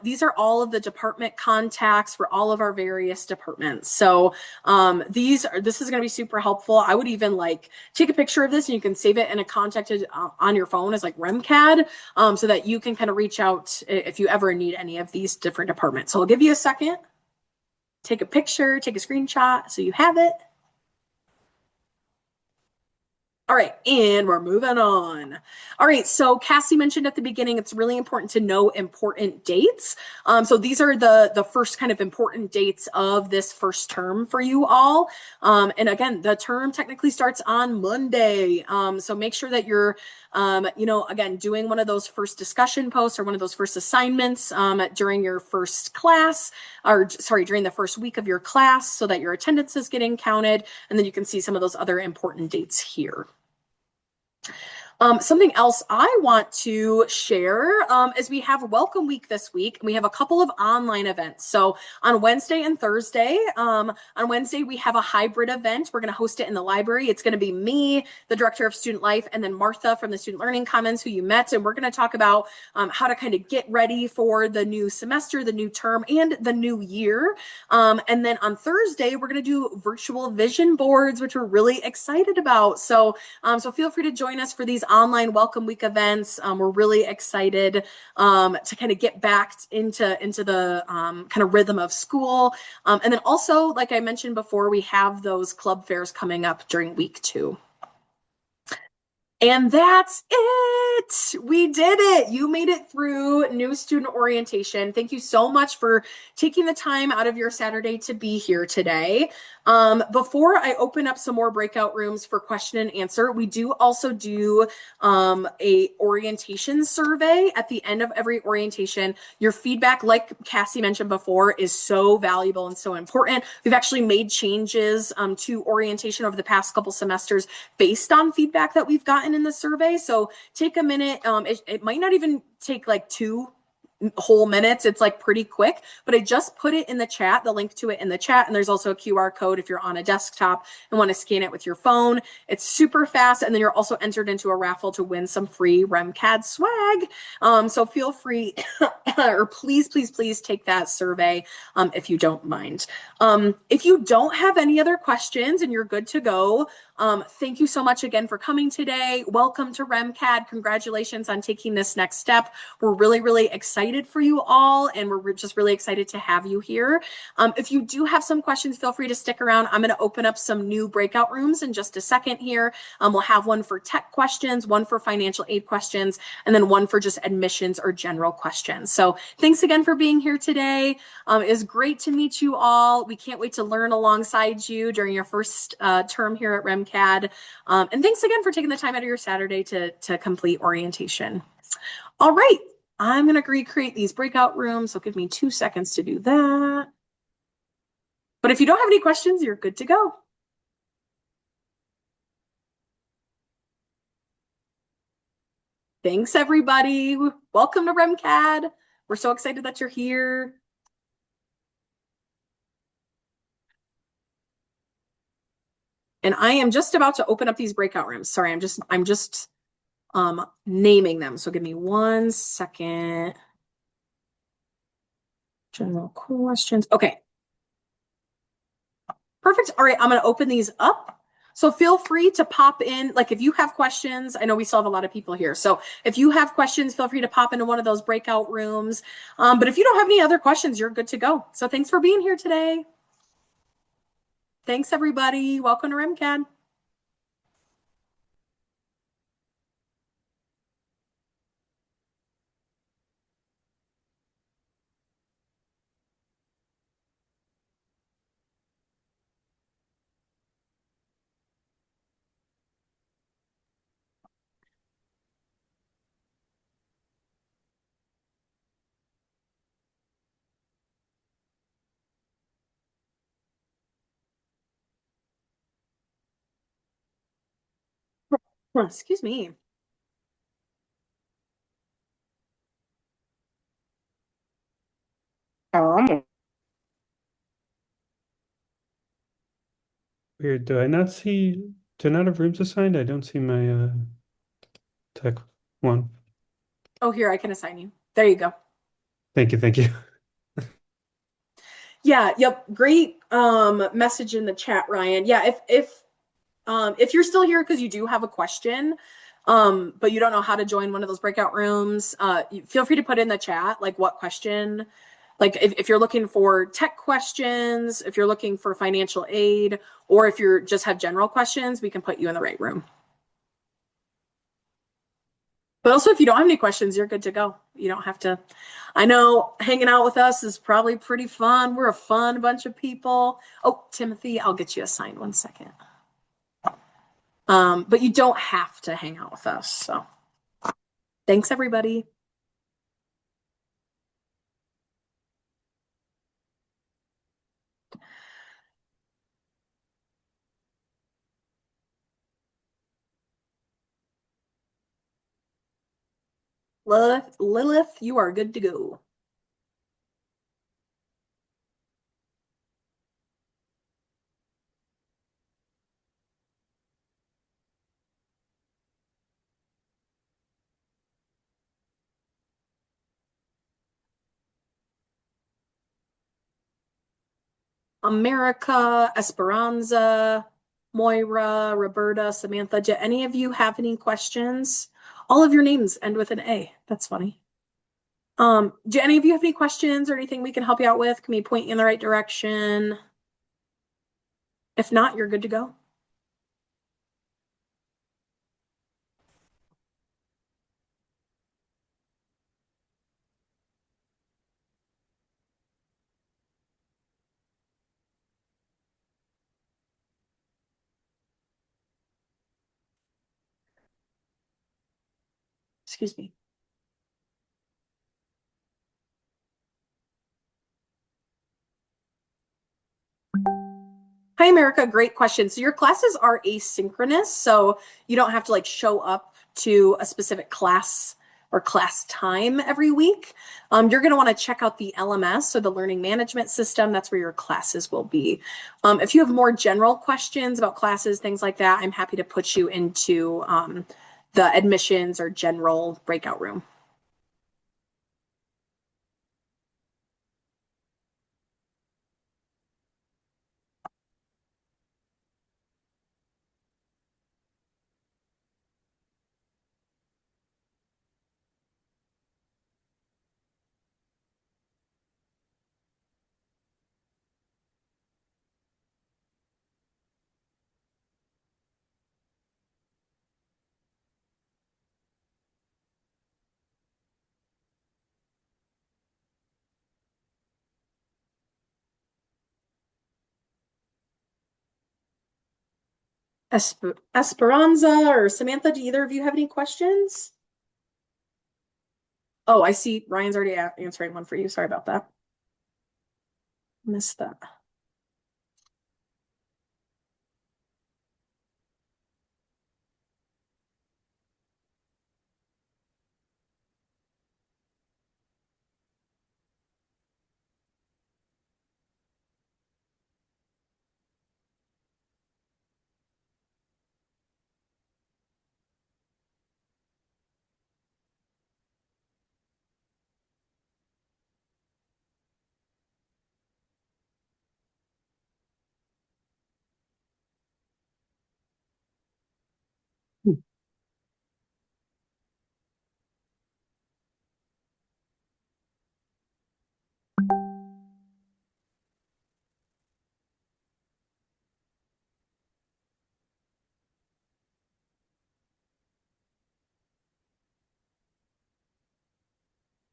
These are all of the department contacts for all of our various departments. So this is going to be super helpful. I would even take a picture of this and you can save it in a contact on your phone as REMCAD so that you can kind of reach out if you ever need any of these different departments. So I'll give you a second. Take a picture, take a screenshot so you have it. All right, and we're moving on. All right, so Cassie mentioned at the beginning, it's really important to know important dates. So these are the first kind of important dates of this first term for you all. And again, the term technically starts on Monday. So make sure that you're, again, doing one of those first discussion posts or one of those first assignments during your first class, during the first week of your class so that your attendance is getting counted. And then you can see some of those other important dates here. Something else I want to share is we have Welcome Week this week. We have a couple of online events. So on Wednesday and Thursday, on Wednesday, we have a hybrid event. We're going to host it in the library. It's going to be me, the Director of Student Life, and then Martha from the Student Learning Commons, who you met. And we're going to talk about how to kind of get ready for the new semester, the new term, and the new year. And then on Thursday, we're going to do virtual vision boards, which we're really excited about. So feel free to join us for these online Welcome Week events. We're really excited to kind of get back into the kind of rhythm of school. And then also, like I mentioned before, we have those club fairs coming up during week 2. And that's it. We did it. You made it through new student orientation. Thank you so much for taking the time out of your Saturday to be here today. Before I open up some more breakout rooms for question and answer, we do also do a orientation survey at the end of every orientation. Your feedback, like Cassie mentioned before, is so valuable and so important. We've actually made changes to orientation over the past couple semesters based on feedback that we've gotten in the survey. So take a minute. It might not even take like 2 whole minutes. It's like pretty quick, but I just put it in the chat, the link to it in the chat. And there's also a QR code if you're on a desktop and want to scan it with your phone. It's super fast. And then you're also entered into a raffle to win some free REMCAD swag. So feel free or please take that survey if you don't mind. If you don't have any other questions and you're good to go, thank you so much again for coming today. Welcome to REMCAD. Congratulations on taking this next step. We're really, really excited for you all, and we're just really excited to have you here. If you do have some questions, feel free to stick around. I'm going to open up some new breakout rooms in just a second here. We'll have one for tech questions, one for financial aid questions, and then one for just admissions or general questions. So thanks again for being here today. It was great to meet you all. We can't wait to learn alongside you during your first term here at REMCAD. And thanks again for taking the time out of your Saturday to complete orientation. All right, I'm going to recreate these breakout rooms. So give me 2 seconds to do that. But if you don't have any questions, you're good to go. Thanks, everybody. Welcome to REMCAD. We're so excited that you're here. And I am just about to open up these breakout rooms. Sorry, I'm just naming them. So give me 1 second. General questions. Okay. Perfect. All right, I'm going to open these up. So feel free to pop in. Like if you have questions, I know we still have a lot of people here. So if you have questions, feel free to pop into one of those breakout rooms. But if you don't have any other questions, you're good to go. So thanks for being here today. Thanks, everybody. Welcome to REMCAD. Excuse me. Weird. Do I not have rooms assigned? I don't see my tech one. Oh, here, I can assign you. There you go. Thank you. Yeah, yep. Great message in the chat, Ryan. Yeah, if you're still here because you do have a question, but you don't know how to join one of those breakout rooms, feel free to put in the chat, like what question, like if you're looking for tech questions, if you're looking for financial aid, or if you're just have general questions, we can put you in the right room. But also, if you don't have any questions, you're good to go. You don't have to. I know hanging out with us is probably pretty fun. We're a fun bunch of people. Oh, Timothy, I'll get you assigned 1 second. But you don't have to hang out with us. So thanks, everybody. Lilith, you are good to go. America, Esperanza, Moira, Roberta, Samantha, do any of you have any questions? All of your names end with an A. That's funny. Do any of you have any questions or anything we can help you out with? Can we point you in the right direction? If not, you're good to go. Excuse me. Hi, America. Great question. So your classes are asynchronous, so you don't have to like show up to a specific class or class time every week. You're going to want to check out the LMS, so the Learning Management System. That's where your classes will be. If you have more general questions about classes, things like that, I'm happy to put you into the admissions or general breakout room. Esperanza or Samantha, do either of you have any questions? Oh, I see Ryan's already answering one for you. Sorry about that. Missed that.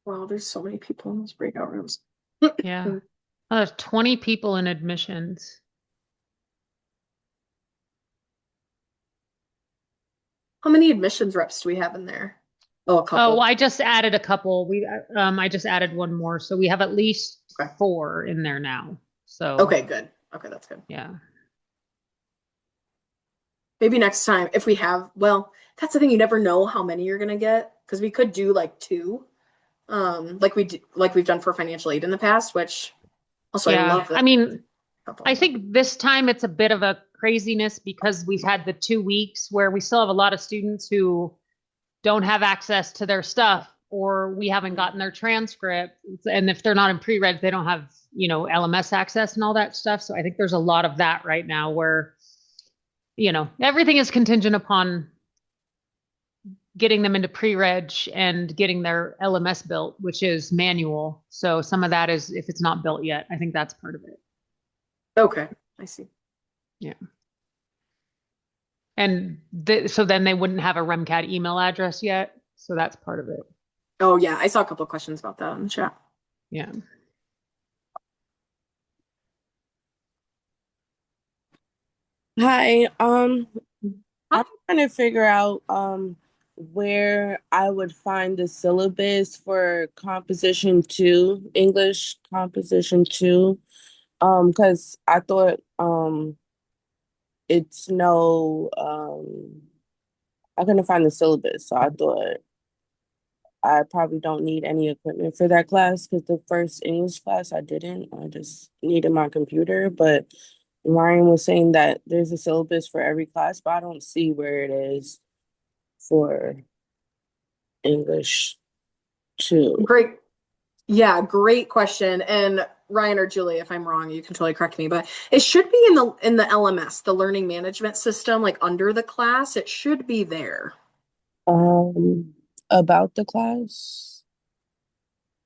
Wow, there's so many people in those breakout rooms. Yeah. Oh, there's 20 people in admissions. How many admissions reps do we have in there? Oh, a couple. Oh, well, I just added a couple. I just added one more, so we have at least 4 in there now. So okay, good. Okay, that's good. Yeah. Maybe next time if we have, well, that's the thing, you never know how many you're gonna get because we could do like 2, like we've done for financial aid in the past, which also I love that. I mean, I think this time it's a bit of a craziness because we've had the 2 weeks where we still have a lot of students who don't have access to their stuff or we haven't gotten their transcript. And if they're not in pre-reg, they don't have, LMS access and all that stuff. So I think there's a lot of that right now where, everything is contingent upon getting them into pre-reg and getting their LMS built, which is manual. So some of that is, if it's not built yet, I think that's part of it. Okay, I see. Yeah. And so then they wouldn't have a REMCAD email address yet. So that's part of it. Oh yeah, I saw a couple of questions about that in the chat. Yeah. Hi, I'm trying to figure out where I would find the syllabus for Composition 2, English Composition 2. Because I thought it's no I couldn't find the syllabus, so I thought I probably don't need any equipment for that class because the first English class I didn't. I just needed my computer. But Ryan was saying that there's a syllabus for every class, but I don't see where it is for English 2. Great. Yeah, great question. And Ryan or Julie, if I'm wrong, you can totally correct me, but it should be in the LMS, the learning management system, like under the class. It should be there. About the class.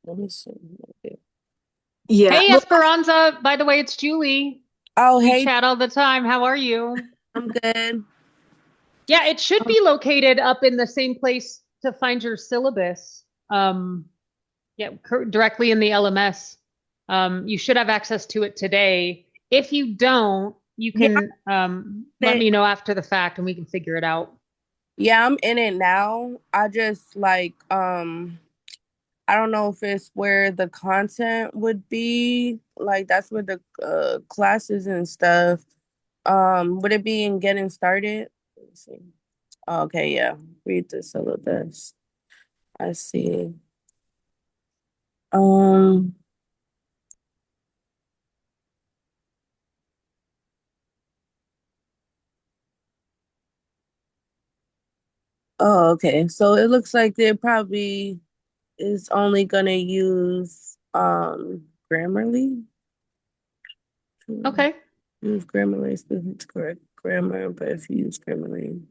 Let me see. Okay. Yeah. Hey, Esperanza. By the way, it's Julie. Oh, We hey. chat all the time. How are you? I'm good. Yeah, it should be located up in the same place to find your syllabus. Yeah, directly in the LMS. You should have access to it today. If you don't, you can let me know after the fact and we can figure it out. Yeah, I'm in it now. I just like I don't know if it's where the content would be. Like that's where the classes and stuff. Would it be in getting started? Let's see. Okay, yeah. Read the syllabus. I see. Oh, okay. So it looks like they probably is only gonna use Grammarly. Okay. Use Grammarly, students correct grammar, but if you use Grammarly.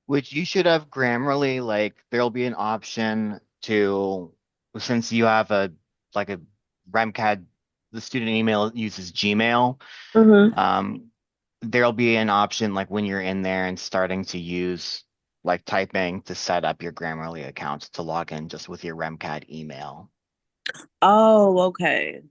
Which you should have Grammarly, like there'll be an option to, since you have a REMCAD, the student email uses Gmail. There'll be an option like when you're in there and starting to use like typing to set up your Grammarly account to log in just with your REMCAD email. Oh, okay.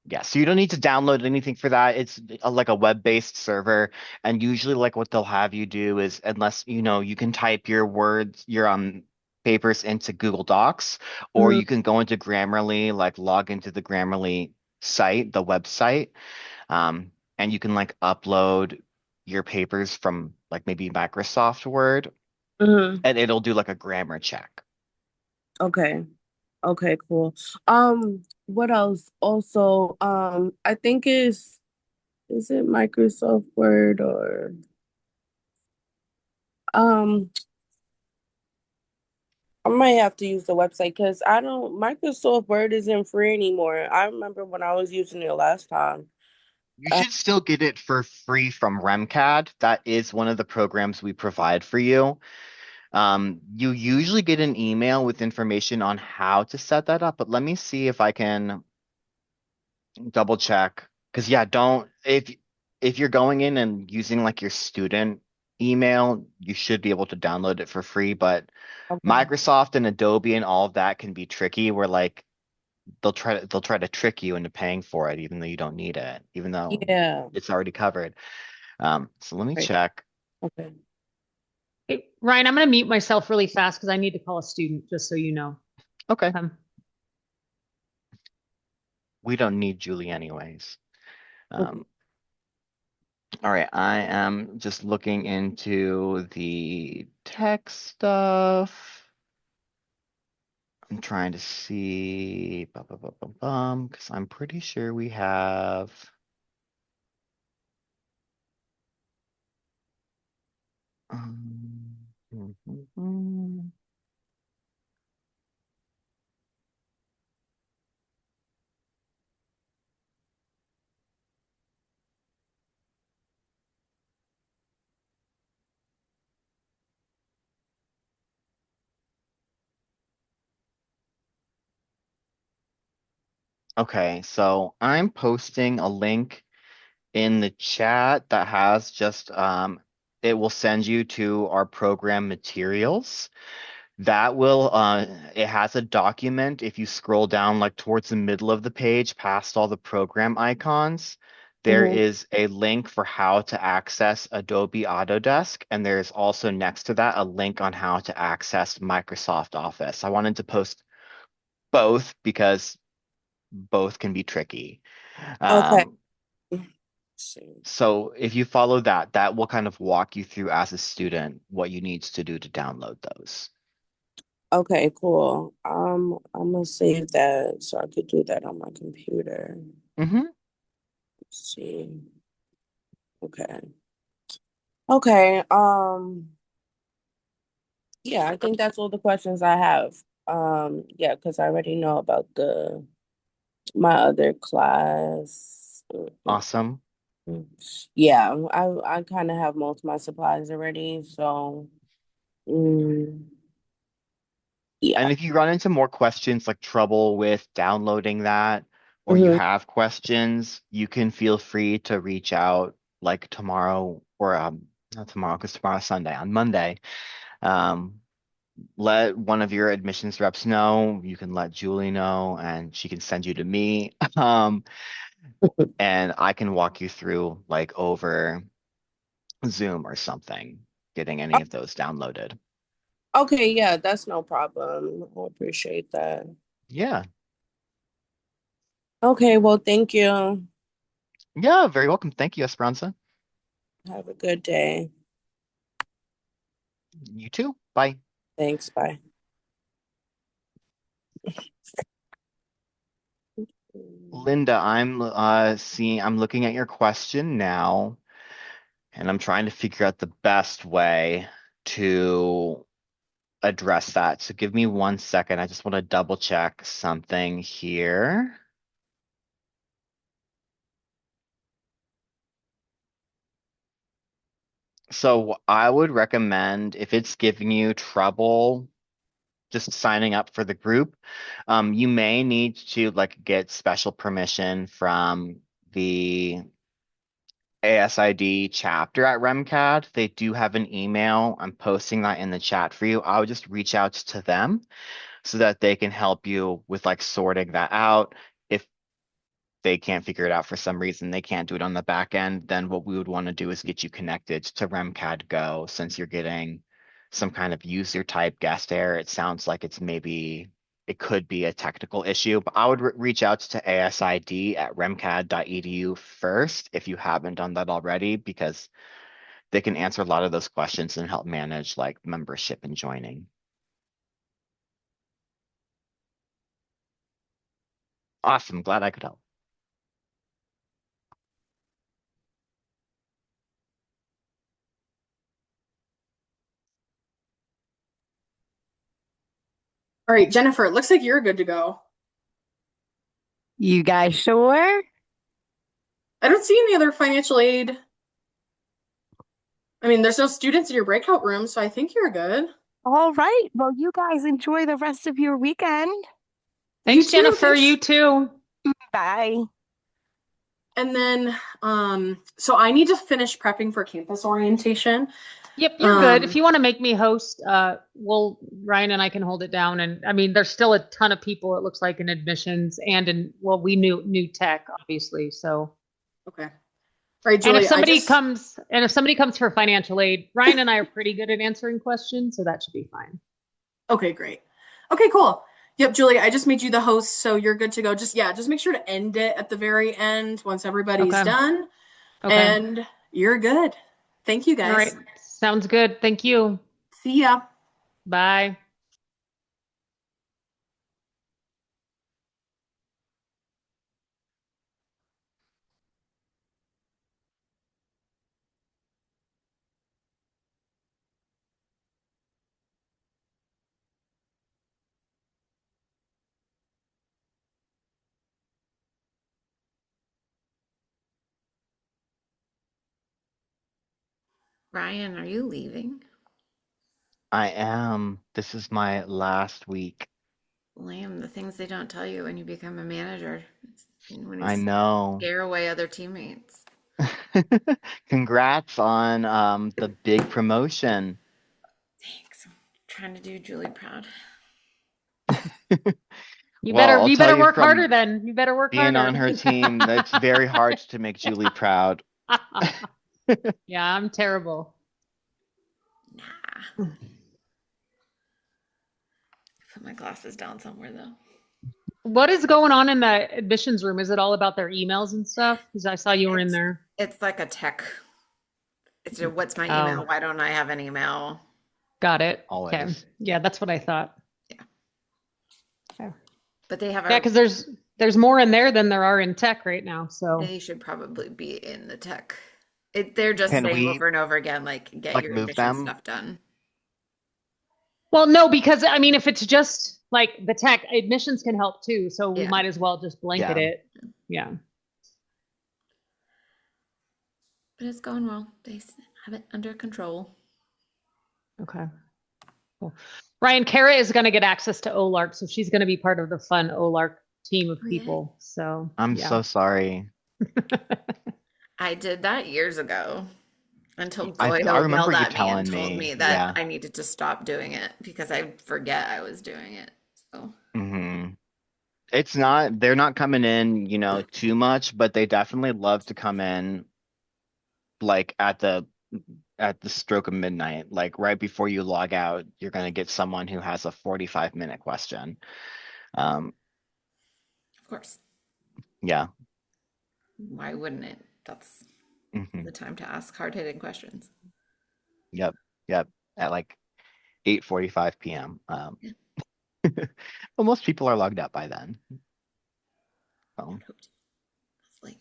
Yeah, so you don't need to download anything for that. It's like a web-based server, and usually like what they'll have you do is, unless you can type your words, your papers into Google Docs, or you can go into Grammarly, like log into the Grammarly site, the website, and you can like upload your papers from like maybe Microsoft Word, and it'll do like a grammar check. Okay. Okay, cool. What else? Also, I think is it Microsoft Word or I might have to use the website because Microsoft Word isn't free anymore. I remember when I was using it last time. You should still get it for free from REMCAD. That is one of the programs we provide for you. You usually get an email with information on how to set that up, but let me see if I can double check. Because yeah, if you're going in and using like your student email, you should be able to download it for free. But Microsoft and Adobe and all of that can be tricky. Where like they'll try to trick you into paying for it, even though you don't need it, even though it's already covered. So let me check. Okay. Hey, Ryan, I'm going to mute myself really fast because I need to call a student, just so you know. Okay. We don't need Julie anyways. All right, I am just looking into the tech stuff. I'm trying to see, because I'm pretty sure we have. Okay, so I'm posting a link in the chat that has just it will send you to our program materials. That will it has a document. If you scroll down like towards the middle of the page past all the program icons, there is a link for how to access Adobe Autodesk, and there's also next to that a link on how to access Microsoft Office. I wanted to post both because both can be tricky. Okay. So if you follow that, that will kind of walk you through as a student what you need to do to download those. Okay, cool. I'm gonna save that so I could do that on my computer. Mm-hmm. Let's see. Okay. Okay. Yeah, I think that's all the questions I have. Yeah, because I already know about my other class. Awesome. Yeah, I kind of have most of my supplies already, so yeah. And if you run into more questions like trouble with downloading that, or you Mhm. have questions, you can feel free to reach out like tomorrow or not tomorrow because tomorrow's Sunday, on Monday. Um, let one of your admissions reps know. You can let Julie know, and she can send you to me. And I can walk you through like over Zoom or something, getting any of those downloaded. Okay, yeah, that's no problem. I appreciate that. Yeah. Okay, well, thank you. Yeah, very welcome. Thank you, Esperanza. Have a good day. You too. Bye. Thanks, bye. Linda, I'm I'm looking at your question now, and I'm trying to figure out the best way to address that. So give me 1 second. I just want to double check something here. So I would recommend if it's giving you trouble just signing up for the group, you may need to like get special permission from the ASID chapter at REMCAD. They do have an email. I'm posting that in the chat for you. I would just reach out to them so that they can help you with like sorting that out. If they can't figure it out for some reason, they can't do it on the back end, then what we would want to do is get you connected to REMCAD Go. Since you're getting some kind of user type guest error, it sounds like it could be a technical issue, but I would reach out to ASID at remcad.edu first if you haven't done that already, because they can answer a lot of those questions and help manage like membership and joining. Awesome, glad I could help. All right, Jennifer, it looks like you're good to go. You guys sure? I don't see any other financial aid. I mean, there's no students in your breakout room, so I think you're good. All right. Well, you guys enjoy the rest of your weekend. Thanks, Jennifer. You too. Bye. And then, so I need to finish prepping for campus orientation. Yep, you're good. If you want to make me host, Ryan and I can hold it down. And I mean, there's still a ton of people, it looks like, in admissions and we knew new tech, obviously. So okay. All right, Julie, and if somebody comes for financial aid, Ryan and I are pretty good at answering questions, so that should be fine. Okay, great. Okay, cool. Yep, Julie, I just made you the host, so you're good to go. Just make sure to end it at the very end once everybody's done. Okay. And you're good. Thank you, guys. All right. Sounds good. Thank you. See ya. Bye. Ryan, are you leaving? I am. This is my last week. Lame, the things they don't tell you when you become a manager. When you I know. scare away other teammates. Congrats on the big promotion. Thanks. I'm trying to do Julie proud. You Well, better work harder then. You better work being harder. on her team, it's very hard to make Julie proud. Yeah, I'm terrible. Nah. Put my glasses down somewhere though. What is going on in the admissions room? Is it all about their emails and stuff? Because I saw you were in there. It's like a tech. It's a, what's my email? Why don't I have an email? Got it. Always. Okay. Yeah, that's what I thought. But they have Yeah, our, because there's more in there than there are in tech right now. So they should probably be in the tech. They're just Can saying we over and over again, like, get your move admission them? stuff done. well, no, because I mean, if it's just like the tech, admissions can help too. So we Yeah. might as well just blanket Yeah. it. Yeah. But it's going well. They have it under control. Okay. Cool. Ryan, Kara is going to get access to OLARC, so she's going to be part of the fun OLARC team of people. So I'm yeah. so sorry. I did that years ago until I Doyle remember yelled you at me telling and told me, me that yeah. I needed to stop doing it because I forget I was doing it. So Hmm. They're not coming in, too much, but they definitely love to come in like at the stroke of midnight, like right before you log out, you're going to get someone who has a 45-minute question. of course, Yeah. why wouldn't it? That's Hmm. the time to ask hard-hitting questions. Yep. At like 8:45 p.m. Yeah. But most people are logged out by then. So. That's late.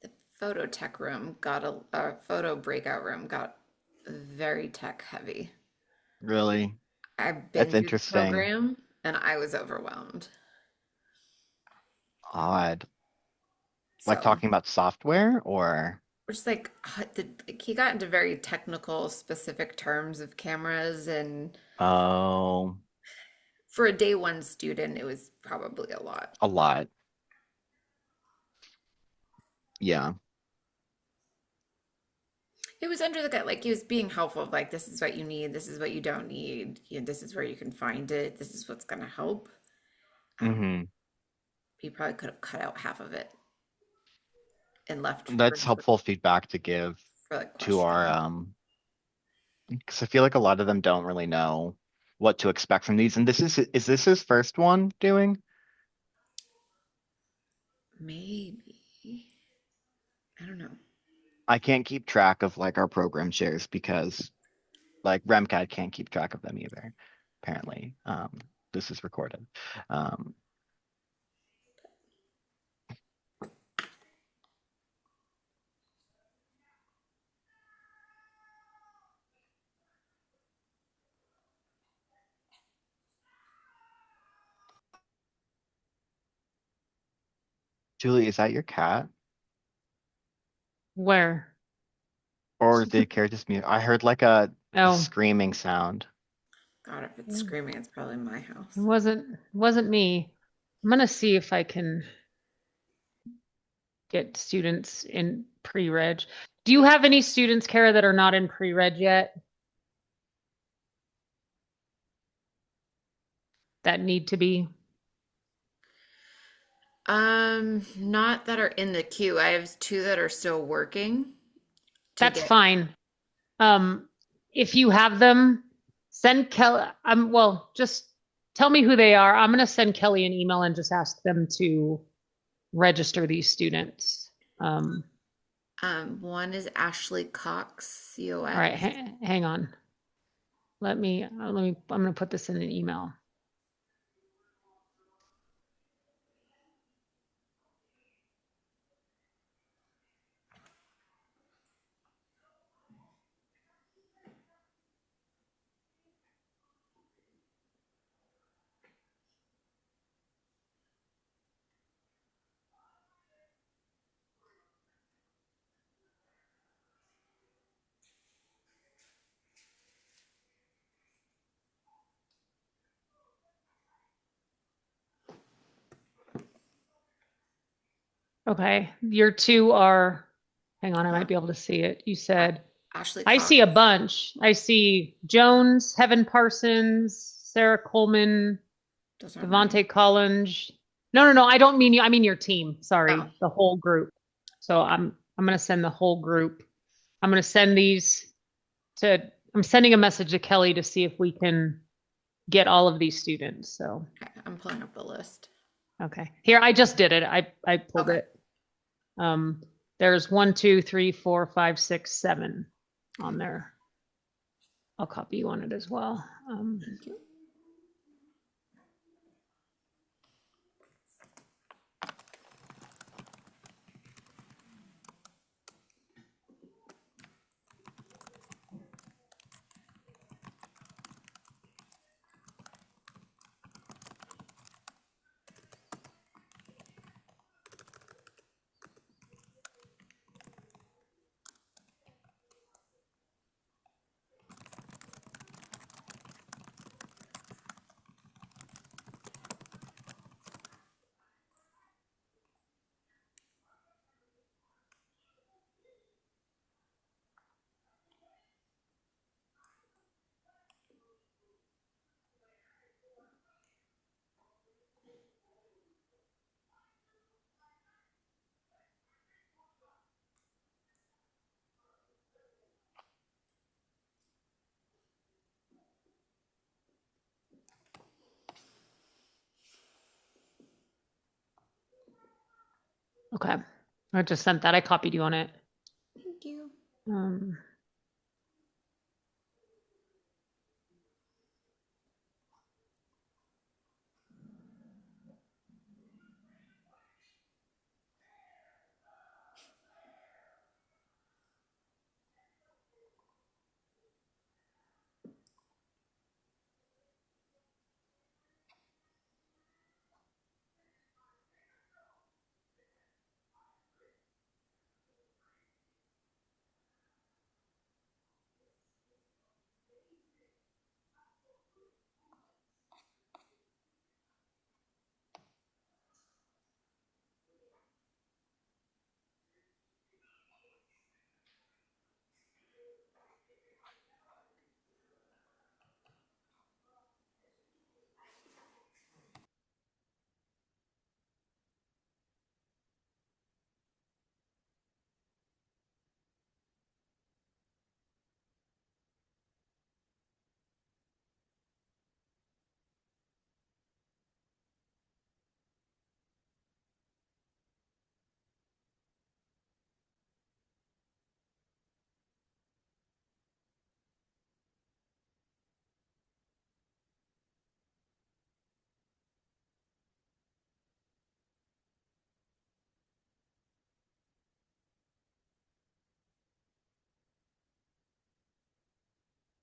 The photo tech room got a photo breakout room got very tech heavy. Really? I've been That's through the interesting. program and I was overwhelmed. Odd. Like So talking about software or? we're just like he got into very technical, specific terms of cameras, and Oh, for a day one student, it was probably a lot. a lot. Yeah. It was under the gut, like he was being helpful, of like, this is what you need, this is what you don't need, this is where you can find it, this is what's going to help. Hmm. He probably could have cut out half of it and left That's room helpful feedback to give for like to our, because I feel like a lot of them don't really know what to expect from these. And is this his first one doing? maybe. I don't know. I can't keep track of like our program shares because like RemCAD can't keep track of them either. Apparently, this is recorded. Julie, is that your cat? Where? Mm-hmm. Oh. Or did Kara just mute? I heard like a screaming sound. God, if it's screaming, it's probably my house. It wasn't me. I'm gonna see if I can get students in pre-reg. Do you have any students, Kara, that are not in pre-reg yet? That need to be? Not that are in the queue. I have 2 that are still working. That's fine. If you have them, send Kelly. Well, just tell me who they are. I'm gonna send Kelly an email and just ask them to register these students. One is Ashley Cox, COX. All right, hang on. I'm gonna put this in an email. Okay, your 2 are, hang on, I might be able to see it. You said, Ashley I Cox. see a bunch. I see Jones, Heaven Parsons, Sarah Coleman, Those are Devontae Collins. No, I don't mean you. I mean your team. Sorry, Oh. the whole group. So I'm gonna send the whole group. I'm gonna send these I'm sending a message to Kelly to see if we can get all of these students. So Okay, I'm pulling up the list. Okay. Here, I just did it. I pulled it. There's 1, 2, 3, 4, 5, 6, 7 on there. I'll copy you on it as well. Thank you. Okay. I just sent that. I copied you on it. Thank you.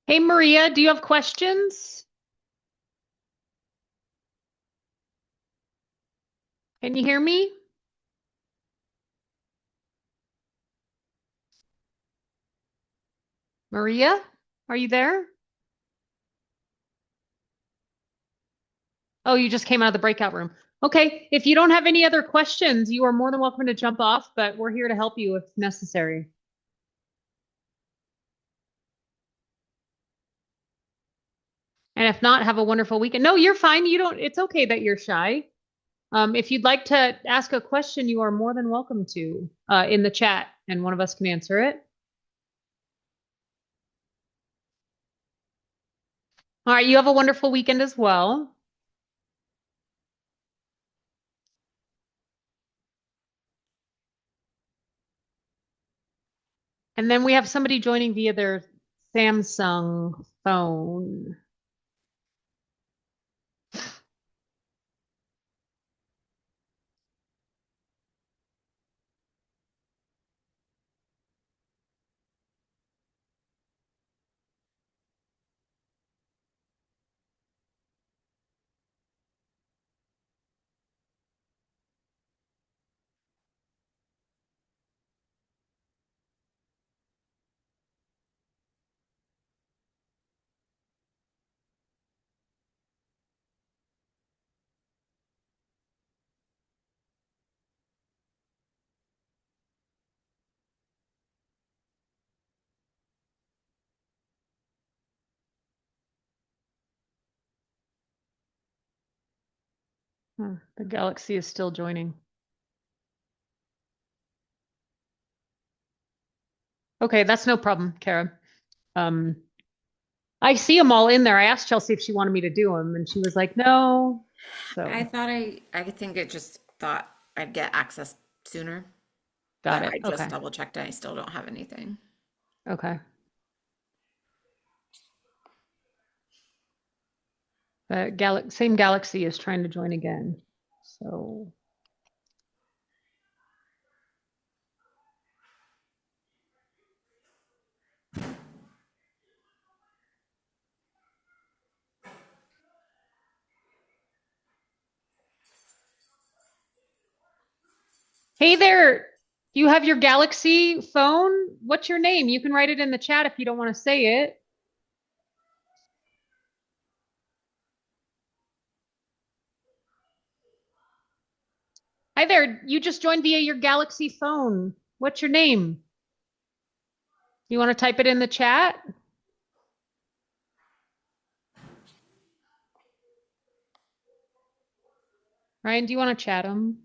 Hey, Maria, do you have questions? Can you hear me? Maria, are you there? Oh, you just came out of the breakout room. Okay, if you don't have any other questions, you are more than welcome to jump off, but we're here to help you if necessary. And if not, have a wonderful weekend. No, you're fine. You don't, it's okay that you're shy. If you'd like to ask a question, you are more than welcome to in the chat, and one of us can answer it. All right, you have a wonderful weekend as well. And then we have somebody joining via their Samsung phone. The Galaxy is still joining. Okay, that's no problem, Kara. I see them all in there. I asked Chelsea if she wanted me to do them, and she was like, no. So I think it just thought I'd get access sooner. got But it. I just Okay. double checked and I still don't have anything. Okay. Same galaxy is trying to join again. So hey there, you have your Galaxy phone? What's your name? You can write it in the chat if you don't want to say it. Hi there, you just joined via your Galaxy phone. What's your name? You want to type it in the chat? Ryan, do you want to chat him?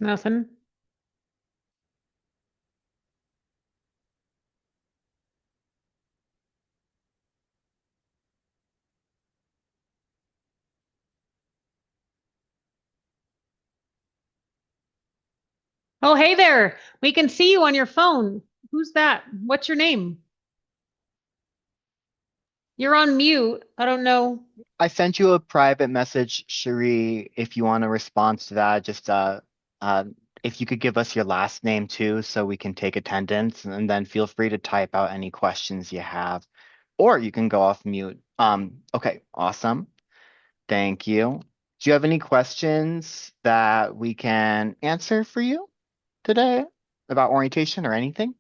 Nothing. Oh, hey there. We can see you on your phone. Who's that? What's your name? You're on mute. I don't know. I sent you a private message, Cherie, if you want to respond to that. Just uh, if you could give us your last name too, so we can take attendance, and then feel free to type out any questions you have, or you can go off mute. Okay, awesome. Thank you. Do you have any questions that we can answer for you today about orientation or anything?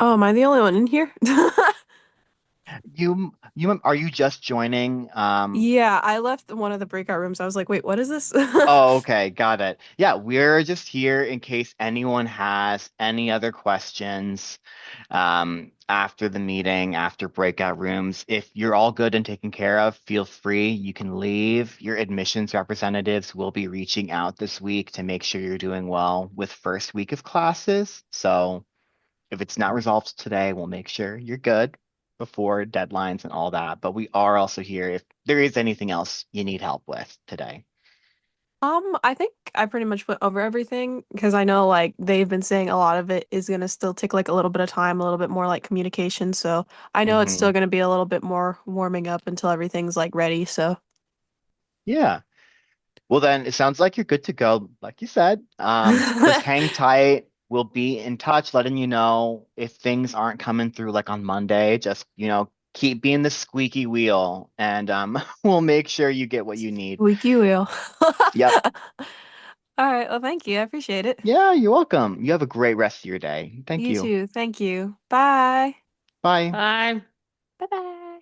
Oh, am I the only one in here? Are you just joining? Yeah, I left one of the breakout rooms. I was like, wait, what is this? Oh, okay, got it. Yeah, we're just here in case anyone has any other questions after the meeting, after breakout rooms. If you're all good and taken care of, feel free. You can leave. Your admissions representatives will be reaching out this week to make sure you're doing well with first week of classes. So if it's not resolved today, we'll make sure you're good before deadlines and all that. But we are also here if there is anything else you need help with today. I think I pretty much went over everything because I know like they've been saying a lot of it is gonna still take like a little bit of time, a little bit more like communication. So I know it's still Mhm. gonna be a little bit more warming up until everything's like ready. So Yeah. Well, then it sounds like you're good to go. Like you said, just hang tight. We'll be in touch, letting you know if things aren't coming through like on Monday. Just, keep being the squeaky wheel and we'll make sure you get what you need. squeaky wheel. Yep. All right, well, thank you. I appreciate it. Yeah, you're welcome. You have a great rest of your day. Thank You you. too. Thank you. Bye. Bye. Bye. Bye-bye.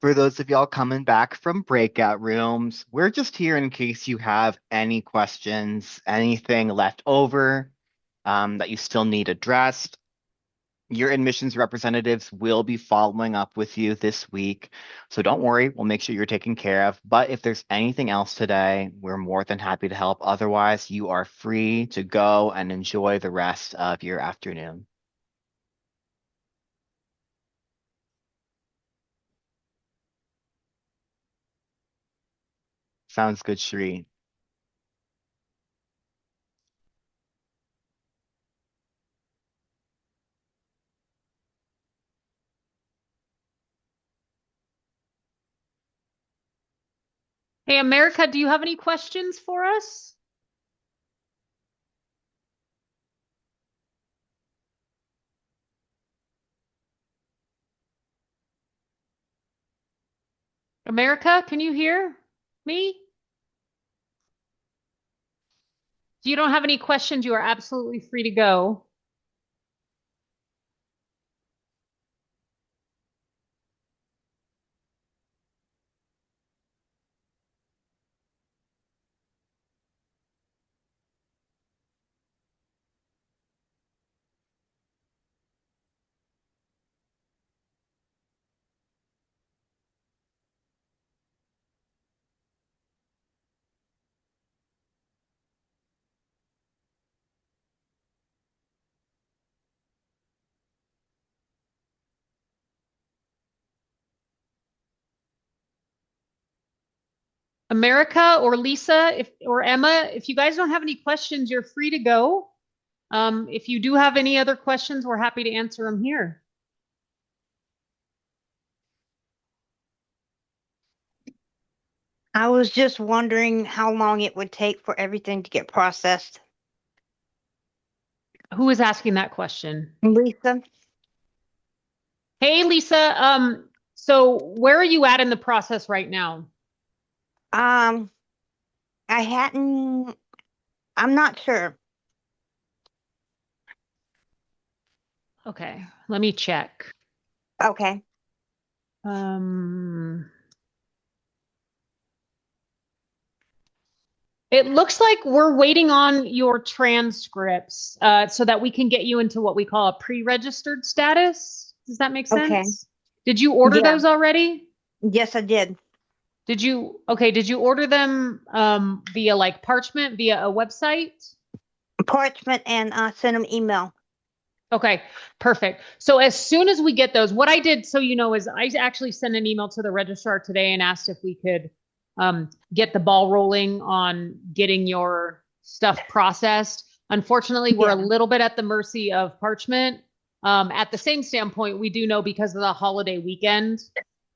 For those of y'all coming back from breakout rooms, we're just here in case you have any questions, anything left over that you still need addressed. Your admissions representatives will be following up with you this week. So don't worry, we'll make sure you're taken care of. But if there's anything else today, we're more than happy to help. Otherwise, you are free to go and enjoy the rest of your afternoon. Sounds good, Shri. Hey, America, do you have any questions for us? America, can you hear me? If you don't have any questions, you are absolutely free to go. America or Lisa, or Emma, if you guys don't have any questions, you're free to go. If you do have any other questions, we're happy to answer them here. I was just wondering how long it would take for everything to get processed. Who is asking that question? Lisa. Hey, Lisa. So where are you at in the process right now? I hadn't, I'm not sure. Okay, let me check. Okay. It looks like we're waiting on your transcripts so that we can get you into what we call a pre-registered status. Does that make sense? Okay. Did you order Yeah. those already? Yes, I did. Did you order them via like Parchment, via a website? Parchment, and send them email. Okay, perfect. So as soon as we get those, what I did, so you know, is I actually sent an email to the registrar today and asked if we could get the ball rolling on getting your stuff processed. Unfortunately, we're a little bit at the mercy of Parchment. At the same standpoint, we do know because of the holiday weekend,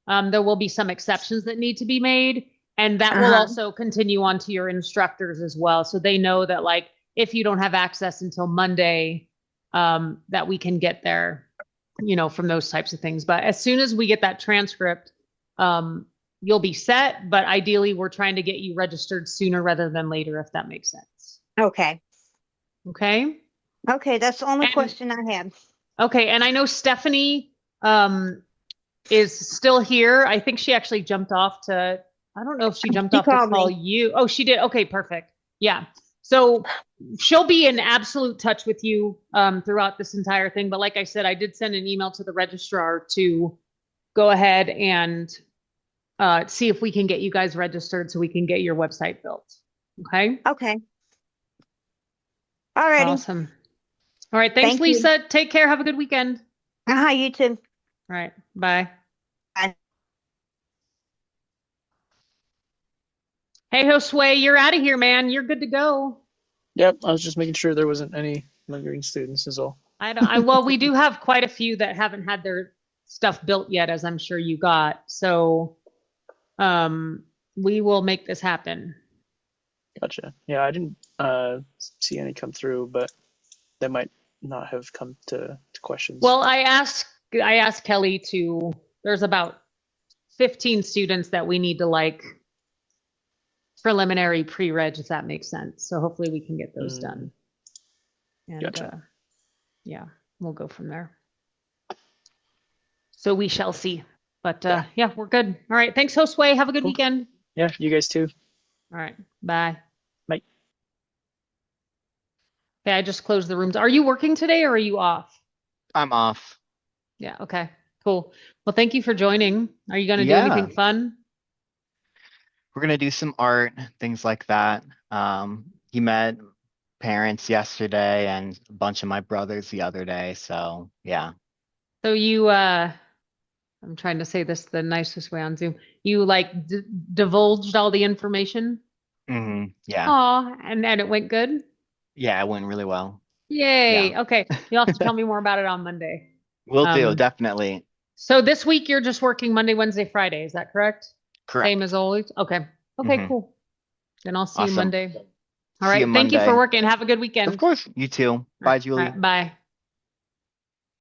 there will be some exceptions that need to be made. And that will also continue on to your instructors as well. So they know that, like, if you don't have access until Monday, that we can get there, you know, from those types of things. But as soon as we get that transcript, you'll be set. But ideally, we're trying to get you registered sooner rather than later, if that makes sense. Okay. Okay. Okay, that's the only question I had. Okay, and I know Stephanie is still here. I think she actually jumped off to, I don't know if she jumped off to called call me. you. Oh, she did. Okay, perfect. Yeah. So she'll be in absolute touch with you throughout this entire thing. But like I said, I did send an email to the registrar to go ahead and see if we can get you guys registered so we can get your website built. Okay? Okay. All righty. Awesome. All right. Thanks, Thank you. Lisa. Take care. Have a good weekend. You too. All right. Bye. Bye. Hey, Josue, you're out of here, man. You're good to go. Yep, I was just making sure there wasn't any lingering students is all. Well, we do have quite a few that haven't had their stuff built yet, as I'm sure you got. So, we will make this happen. Gotcha. Yeah, I didn't see any come through, but they might not have come to questions. Well, I asked Kelly there's about 15 students that we need to like preliminary pre-reg, if that makes sense. So hopefully we can get those done. And Gotcha. Yeah, we'll go from there. So we shall see. But yeah, we're good. All right. Thanks, Josue. Have a good weekend. Yeah, you guys too. All right. Bye. Bye. Okay, I just closed the rooms. Are you working today or are you off? I'm off. Yeah, okay. Cool. Well, thank you for joining. Are you gonna do Yeah. anything fun? We're gonna do some art, things like that. He met parents yesterday and a bunch of my brothers the other day. So yeah. So you I'm trying to say this the nicest way on Zoom. You like divulged all the information? Yeah. Aw, and it went good? Yeah, it went really well. Yay. Yeah. Okay. You'll have to tell me more about it on Monday. Will do, Um, definitely. So this week you're just working Monday, Wednesday, Friday. Is that correct? Correct. Same as always? Okay. Okay, Mhm. cool. Then I'll see you Awesome. Monday. All See you right. Thank you for Monday. working. Have a good weekend. Of course. You too. Bye, All Julie. right. Bye.